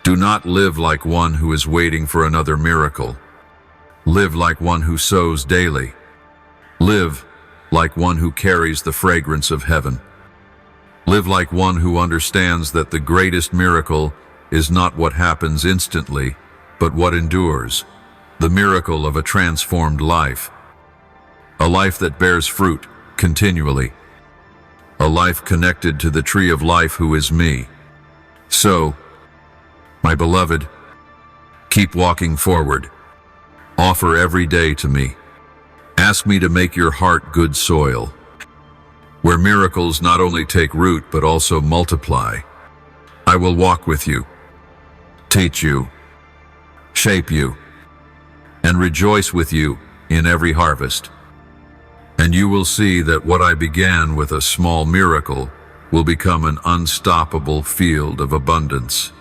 Do not live like one who is waiting for another miracle. Live like one who sows daily. Live like one who carries the fragrance of heaven. Live like one who understands that the greatest miracle is not what happens instantly, but what endures, the miracle of a transformed life. A life that bears fruit continually. A life connected to the tree of life who is me. So, my beloved, keep walking forward. Offer every day to me. Ask me to make your heart good soil, where miracles not only take root but also multiply. I will walk with you, teach you, shape you, and rejoice with you in every harvest. And you will see that what I began with a small miracle will become an unstoppable field of abundance.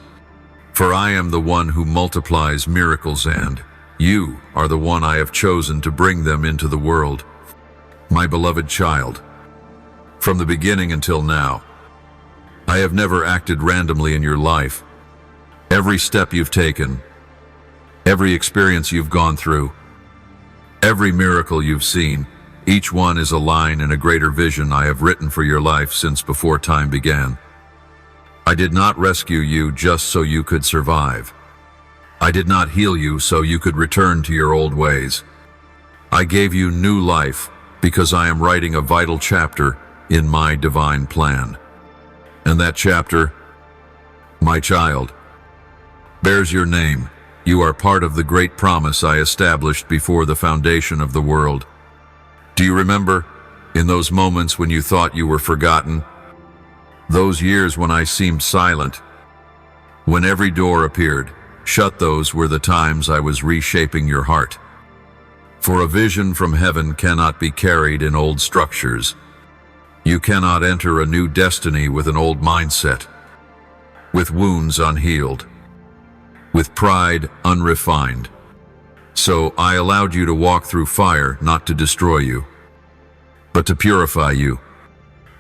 For I am the one who multiplies miracles, and you are the one I have chosen to bring them into the world. My beloved child, from the beginning until now, I have never acted randomly in your life. Every step you've taken, every experience you've gone through, every miracle you've seen, each one is a line in a greater vision I have written for your life since before time began. I did not rescue you just so you could survive. I did not heal you so you could return to your old ways. I gave you new life because I am writing a vital chapter in my divine plan. And that chapter, my child, bears your name. You are part of the great promise I established before the foundation of the world. Do you remember, in those moments when you thought you were forgotten? Those years when I seemed silent, when every door appeared shut, those were the times I was reshaping your heart. For a vision from heaven cannot be carried in old structures. You cannot enter a new destiny with an old mindset, with wounds unhealed, with pride unrefined. So I allowed you to walk through fire, not to destroy you, but to purify you.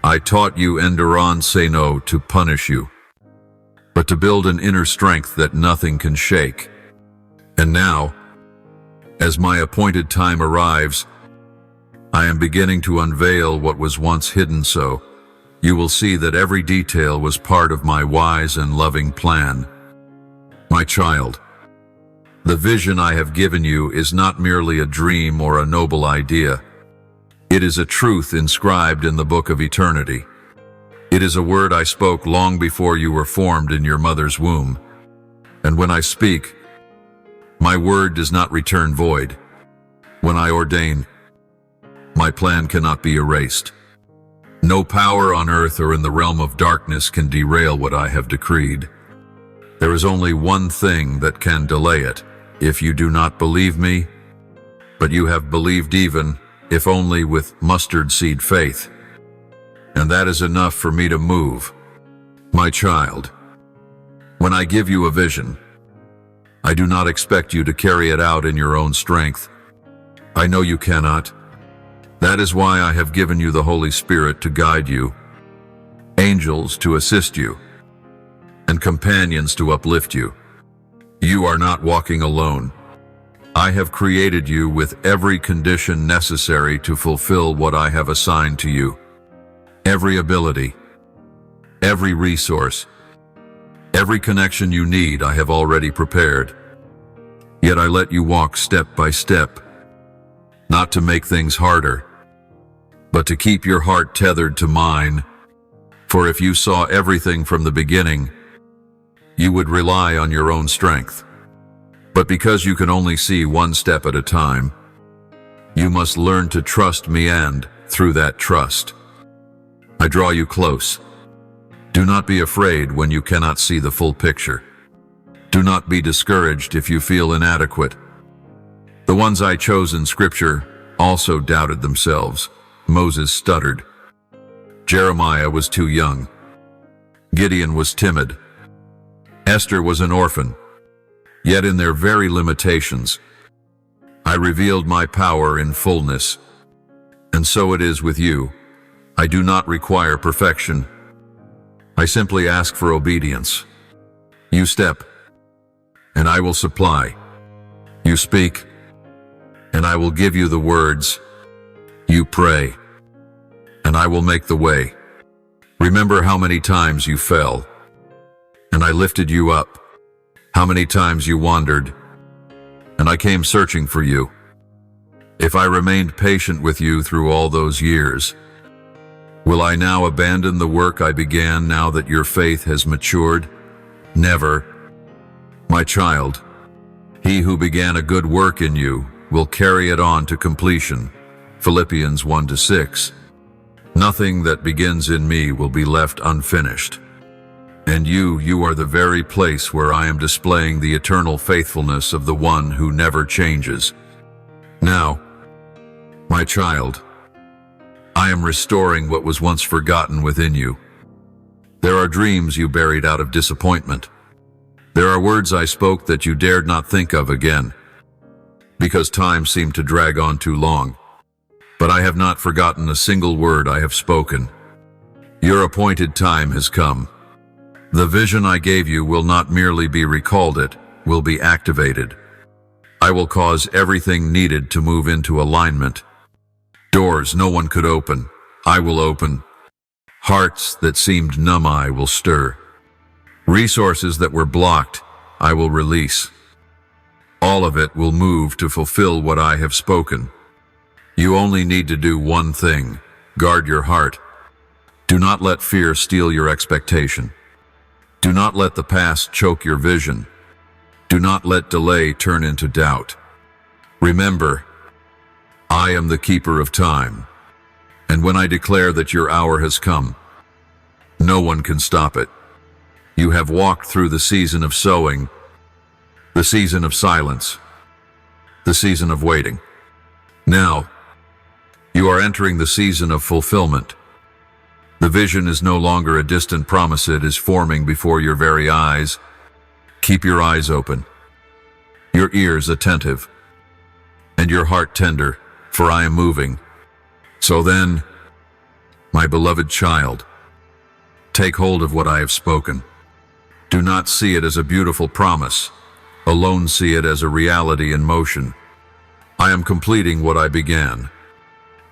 I taught you endurance no to punish you, but to build an inner strength that nothing can shake. And now, as my appointed time arrives, I am beginning to unveil what was once hidden, so you will see that every detail was part of my wise and loving plan. My child, the vision I have given you is not merely a dream or a noble idea. It is a truth inscribed in the book of eternity. It is a word I spoke long before you were formed in your mother's womb. And when I speak, my word does not return void. When I ordain, my plan cannot be erased. No power on earth or in the realm of darkness can derail what I have decreed. There is only one thing that can delay it. If you do not believe me, but you have believed, even if only with mustard seed faith, and that is enough for me to move. My child, when I give you a vision, I do not expect you to carry it out in your own strength. I know you cannot. That is why I have given you the Holy Spirit to guide you, angels to assist you, and companions to uplift you. You are not walking alone. I have created you with every condition necessary to fulfill what I have assigned to you. Every ability, every resource, every connection you need I have already prepared. Yet I let you walk step by step, not to make things harder, but to keep your heart tethered to mine. For if you saw everything from the beginning, you would rely on your own strength. But because you can only see one step at a time, You must learn to trust me, and, through that trust, I draw you close. Do not be afraid when you cannot see the full picture. Do not be discouraged if you feel inadequate. The ones I chose in Scripture also doubted themselves. Moses stuttered. Jeremiah was too young. Gideon was timid. Esther was an orphan. Yet in their very limitations, I revealed my power in fullness. And so it is with you. I do not require perfection. I simply ask for obedience. You step, and I will supply. You speak, and I will give you the words. You pray, and I will make the way. Remember how many times you fell, and I lifted you up. How many times you wandered, and I came searching for you. If I remained patient with you through all those years, will I now abandon the work I began now that your faith has matured? Never. My child, he who began a good work in you will carry it on to completion. Philippians 1-6. Nothing that begins in me will be left unfinished. And you are the very place where I am displaying the eternal faithfulness of the one who never changes. Now, my child, I am restoring what was once forgotten within you. There are dreams you buried out of disappointment. There are words I spoke that you dared not think of again, because time seemed to drag on too long. But I have not forgotten a single word I have spoken. Your appointed time has come. The vision I gave you will not merely be recalled, it will be activated. I will cause everything needed to move into alignment. Doors no one could open, I will open. Hearts that seemed numb, I will stir. Resources that were blocked, I will release. All of it will move to fulfill what I have spoken. You only need to do one thing: guard your heart. Do not let fear steal your expectation. Do not let the past choke your vision. Do not let delay turn into doubt. Remember, I am the keeper of time, and when I declare that your hour has come, no one can stop it. You have walked through the season of sowing, the season of silence, the season of waiting. Now, you are entering the season of fulfillment. The vision is no longer a distant promise, it is forming before your very eyes. Keep your eyes open, your ears attentive, and your heart tender, for I am moving. So then, my beloved child, take hold of what I have spoken. Do not see it as a beautiful promise, alone see it as a reality in motion. I am completing what I began.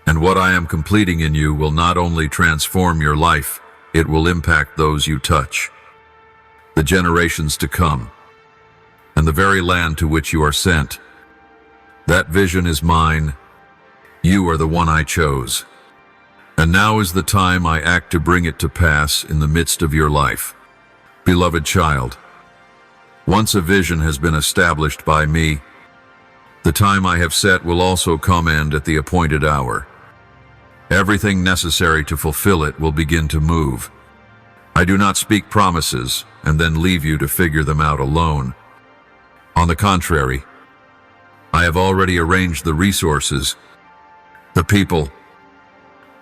And what I am completing in you will not only transform your life, it will impact those you touch, the generations to come, and the very land to which you are sent. That vision is mine. You are the one I chose. And now is the time I act to bring it to pass in the midst of your life. Beloved child, once a vision has been established by me, the time I have set will also come and at the appointed hour. Everything necessary to fulfill it will begin to move. I do not speak promises and then leave you to figure them out alone. On the contrary, I have already arranged the resources, the people,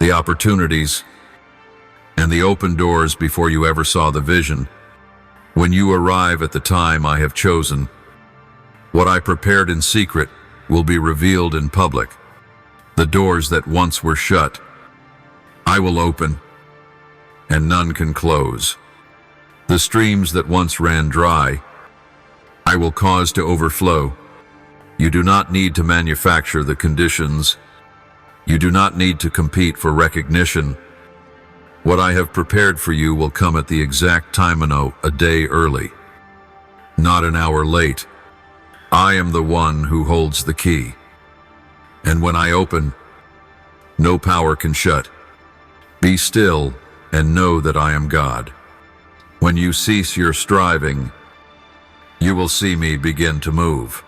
the opportunities, and the open doors before you ever saw the vision. When you arrive at the time I have chosen, what I prepared in secret will be revealed in public. The doors that once were shut, I will open, and none can close. The streams that once ran dry, I will cause to overflow. You do not need to manufacture the conditions. You do not need to compete for recognition. What I have prepared for you will come at the exact time, a day early, not an hour late. I am the one who holds the key. And when I open, no power can shut. Be still and know that I am God. When you cease your striving, you will see me begin to move.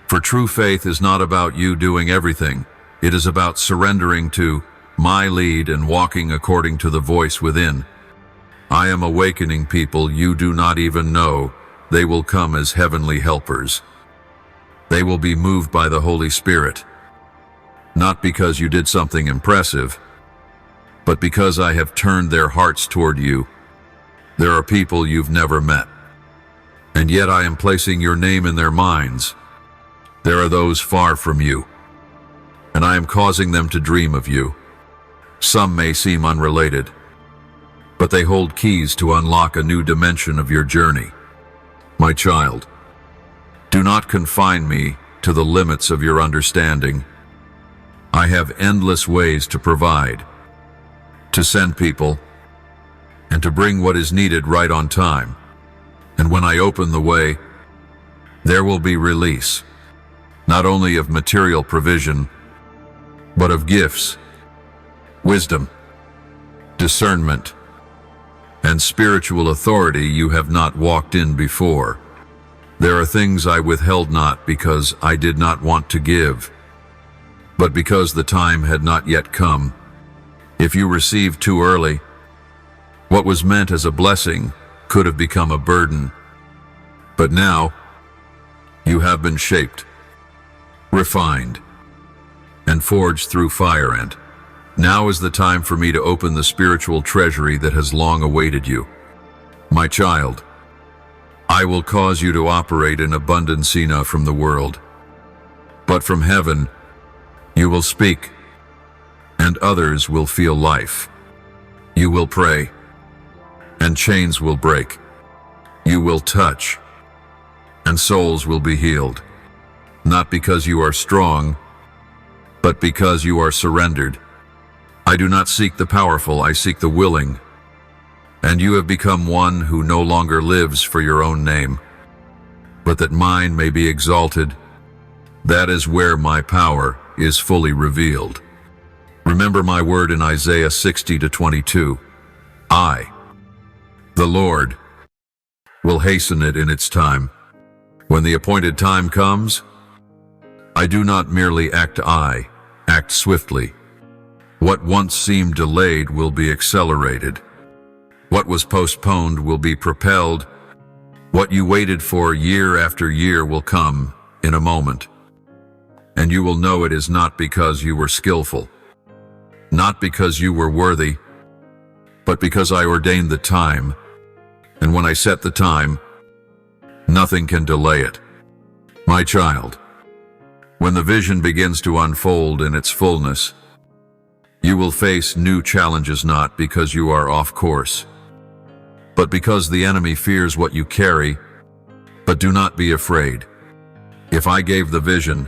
For true faith is not about you doing everything. It is about surrendering to my lead and walking according to the voice within. I am awakening people you do not even know. They will come as heavenly helpers. They will be moved by the Holy Spirit, not because you did something impressive, but because I have turned their hearts toward you. There are people you've never met, and yet I am placing your name in their minds. There are those far from you, and I am causing them to dream of you. Some may seem unrelated, but they hold keys to unlock a new dimension of your journey. My child, do not confine me to the limits of your understanding. I have endless ways to provide, to send people, and to bring what is needed right on time. And when I open the way, there will be release, not only of material provision, but of gifts, wisdom, discernment, and spiritual authority you have not walked in before. There are things I withheld not because I did not want to give, but because the time had not yet come. If you received too early, what was meant as a blessing could have become a burden. But now, you have been shaped, refined, and forged through fire, and now is the time for me to open the spiritual treasury that has long awaited you. My child, I will cause you to operate in abundance enough from the world, but from heaven you will speak, and others will feel life. You will pray, and chains will break. You will touch, and souls will be healed, not because you are strong, but because you are surrendered. I do not seek the powerful, I seek the willing. And you have become one who no longer lives for your own name, but that mine may be exalted. That is where my power is fully revealed. Remember my word in Isaiah 60:22. I, the Lord, will hasten it in its time. When the appointed time comes, I do not merely act, I act swiftly. What once seemed delayed will be accelerated. What was postponed will be propelled. What you waited for year after year will come in a moment. And you will know it is not because you were skillful, not because you were worthy, but because I ordained the time. And when I set the time, nothing can delay it. My child, when the vision begins to unfold in its fullness, you will face new challenges not because you are off course, but because the enemy fears what you carry. But do not be afraid. If I gave the vision,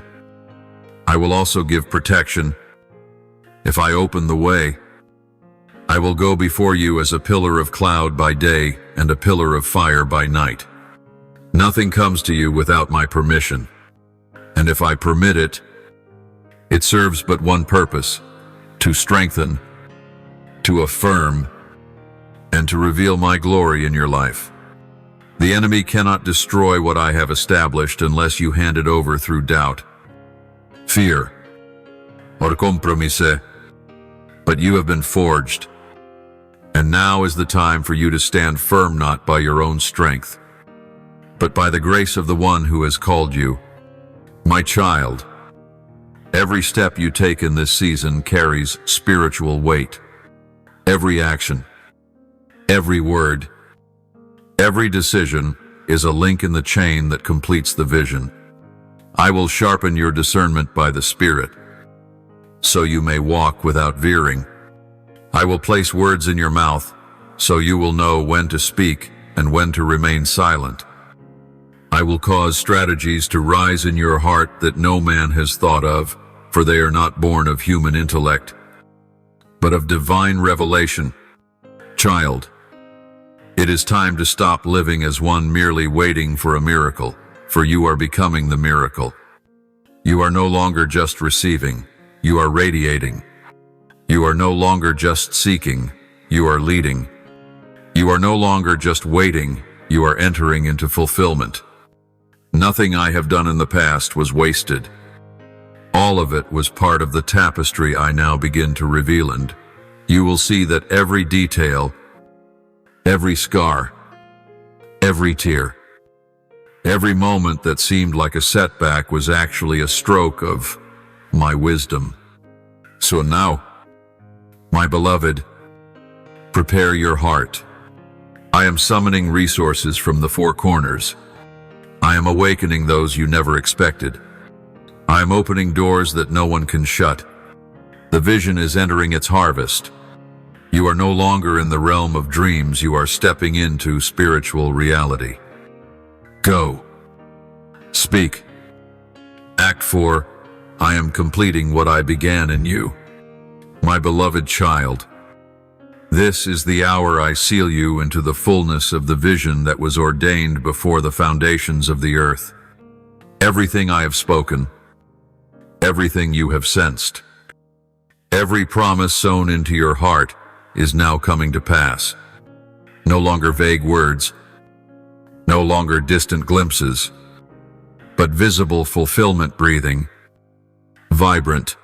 I will also give protection. If I open the way, I will go before you as a pillar of cloud by day and a pillar of fire by night. Nothing comes to you without my permission, and if I permit it, it serves but one purpose: to strengthen, to affirm, and to reveal my glory in your life. The enemy cannot destroy what I have established unless you hand it over through doubt, fear, or compromise. But you have been forged, and now is the time for you to stand firm, not by your own strength, but by the grace of the one who has called you. My child, every step you take in this season carries spiritual weight. Every action, every word, every decision is a link in the chain that completes the vision. I will sharpen your discernment by the Spirit, so you may walk without veering. I will place words in your mouth, so you will know when to speak and when to remain silent. I will cause strategies to rise in your heart that no man has thought of, for they are not born of human intellect, but of divine revelation. Child, it is time to stop living as one merely waiting for a miracle, for you are becoming the miracle. You are no longer just receiving, you are radiating. You are no longer just seeking, you are leading. You are no longer just waiting, you are entering into fulfillment. Nothing I have done in the past was wasted. All of it was part of the tapestry I now begin to reveal, and you will see that every detail, every scar, every tear, every moment that seemed like a setback was actually a stroke of my wisdom. So now, my beloved, prepare your heart. I am summoning resources from the four corners. I am awakening those you never expected. I am opening doors that no one can shut. The vision is entering its harvest. You are no longer in the realm of dreams, you are stepping into spiritual reality. Go. Speak. Act 4. I am completing what I began in you. My beloved child, this is the hour I seal you into the fullness of the vision that was ordained before the foundations of the earth. Everything I have spoken, everything you have sensed, every promise sown into your heart is now coming to pass. No longer vague words, no longer distant glimpses, but visible fulfillment breathing, vibrant,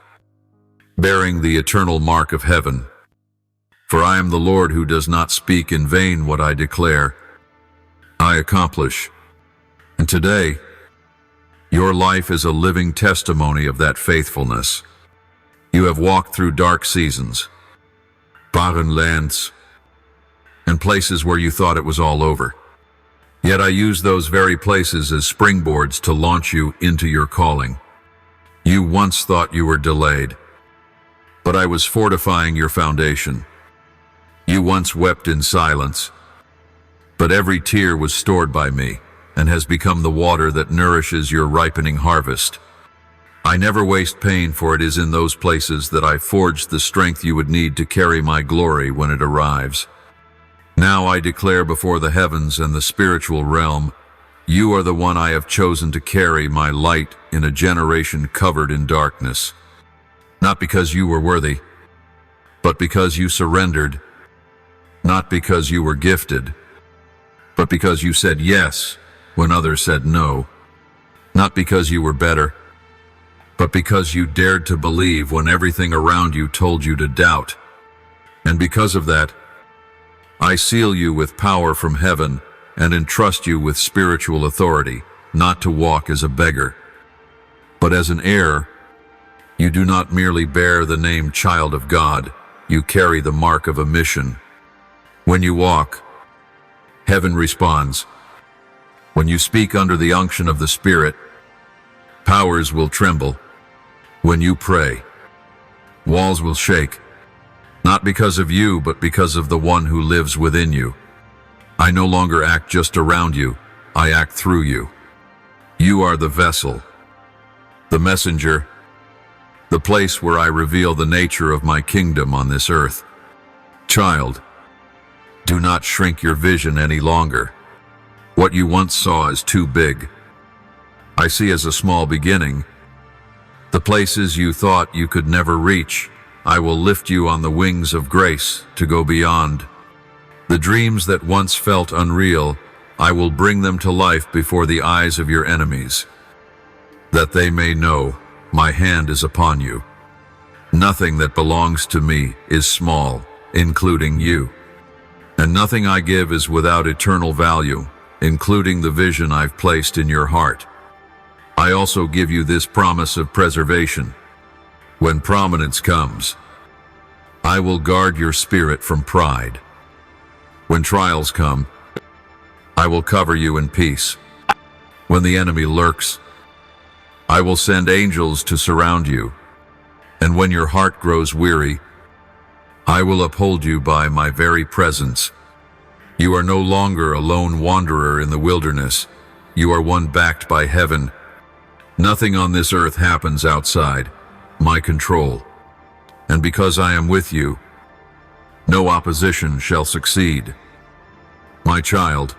bearing the eternal mark of heaven. For I am the Lord who does not speak in vain. What I declare, I accomplish. And today, your life is a living testimony of that faithfulness. You have walked through dark seasons, barren lands, and places where you thought it was all over. Yet I use those very places as springboards to launch you into your calling. You once thought you were delayed, but I was fortifying your foundation. You once wept in silence, but every tear was stored by me and has become the water that nourishes your ripening harvest. I never waste pain, for it is in those places that I forged the strength you would need to carry my glory when it arrives. Now I declare before the heavens and the spiritual realm, you are the one I have chosen to carry my light in a generation covered in darkness. Not because you were worthy, but because you surrendered. Not because you were gifted, but because you said yes when others said no. Not because you were better, but because you dared to believe when everything around you told you to doubt. And because of that, I seal you with power from heaven and entrust you with spiritual authority, not to walk as a beggar, but as an heir. You do not merely bear the name child of God, you carry the mark of a mission. When you walk, heaven responds. When you speak under the unction of the Spirit, powers will tremble. When you pray, walls will shake. Not because of you, but because of the one who lives within you. I no longer act just around you, I act through you. You are the vessel, the messenger, the place where I reveal the nature of my kingdom on this earth. Child, do not shrink your vision any longer. What you once saw as too big, I see as a small beginning. The places you thought you could never reach, I will lift you on the wings of grace to go beyond. The dreams that once felt unreal, I will bring them to life before the eyes of your enemies, that they may know my hand is upon you. Nothing that belongs to me is small, including you. And nothing I give is without eternal value, including the vision I've placed in your heart. I also give you this promise of preservation. When prominence comes, I will guard your spirit from pride. When trials come, I will cover you in peace. When the enemy lurks, I will send angels to surround you. And when your heart grows weary, I will uphold you by my very presence. You are no longer a lone wanderer in the wilderness. You are one backed by heaven. Nothing on this earth happens outside my control. And because I am with you, no opposition shall succeed. My child,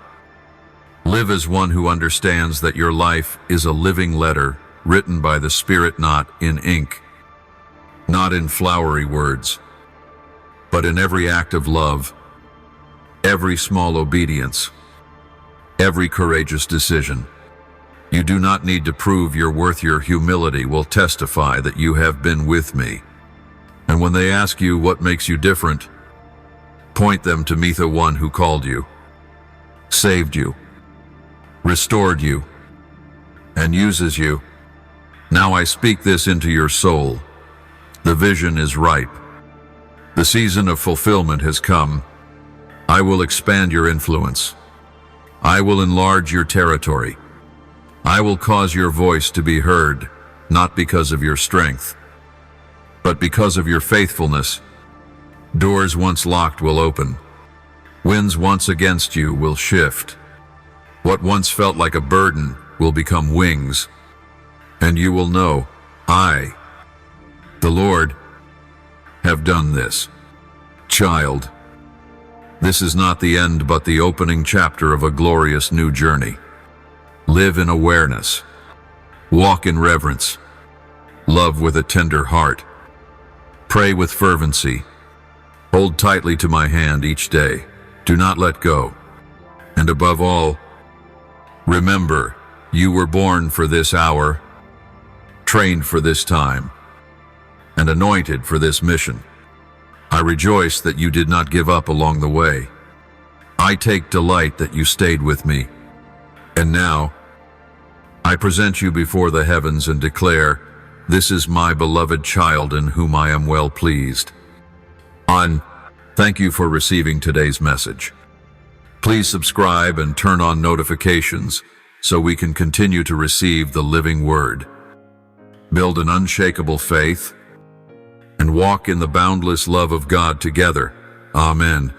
live as one who understands that your life is a living letter written by the Spirit, not in ink, not in flowery words, but in every act of love, every small obedience, every courageous decision. You do not need to prove your worth. Your humility will testify that you have been with me. And when they ask you what makes you different, point them to me, the one who called you, saved you, restored you, and uses you. Now I speak this into your soul. The vision is ripe. The season of fulfillment has come. I will expand your influence. I will enlarge your territory. I will cause your voice to be heard, not because of your strength, but because of your faithfulness. Doors once locked will open. Winds once against you will shift. What once felt like a burden will become wings. And you will know, I, the Lord, have done this. Child, this is not the end but the opening chapter of a glorious new journey. Live in awareness. Walk in reverence. Love with a tender heart. Pray with fervency. Hold tightly to my hand each day. Do not let go. And above all, remember, you were born for this hour, trained for this time, and anointed for this mission. I rejoice that you did not give up along the way. I take delight that you stayed with me. And now, I present you before the heavens and declare, this is my beloved child in whom I am well pleased. Thank you for receiving today's message. Please subscribe and turn on notifications so we can continue to receive the living word. Build an unshakable faith and walk in the boundless love of God together. Amen.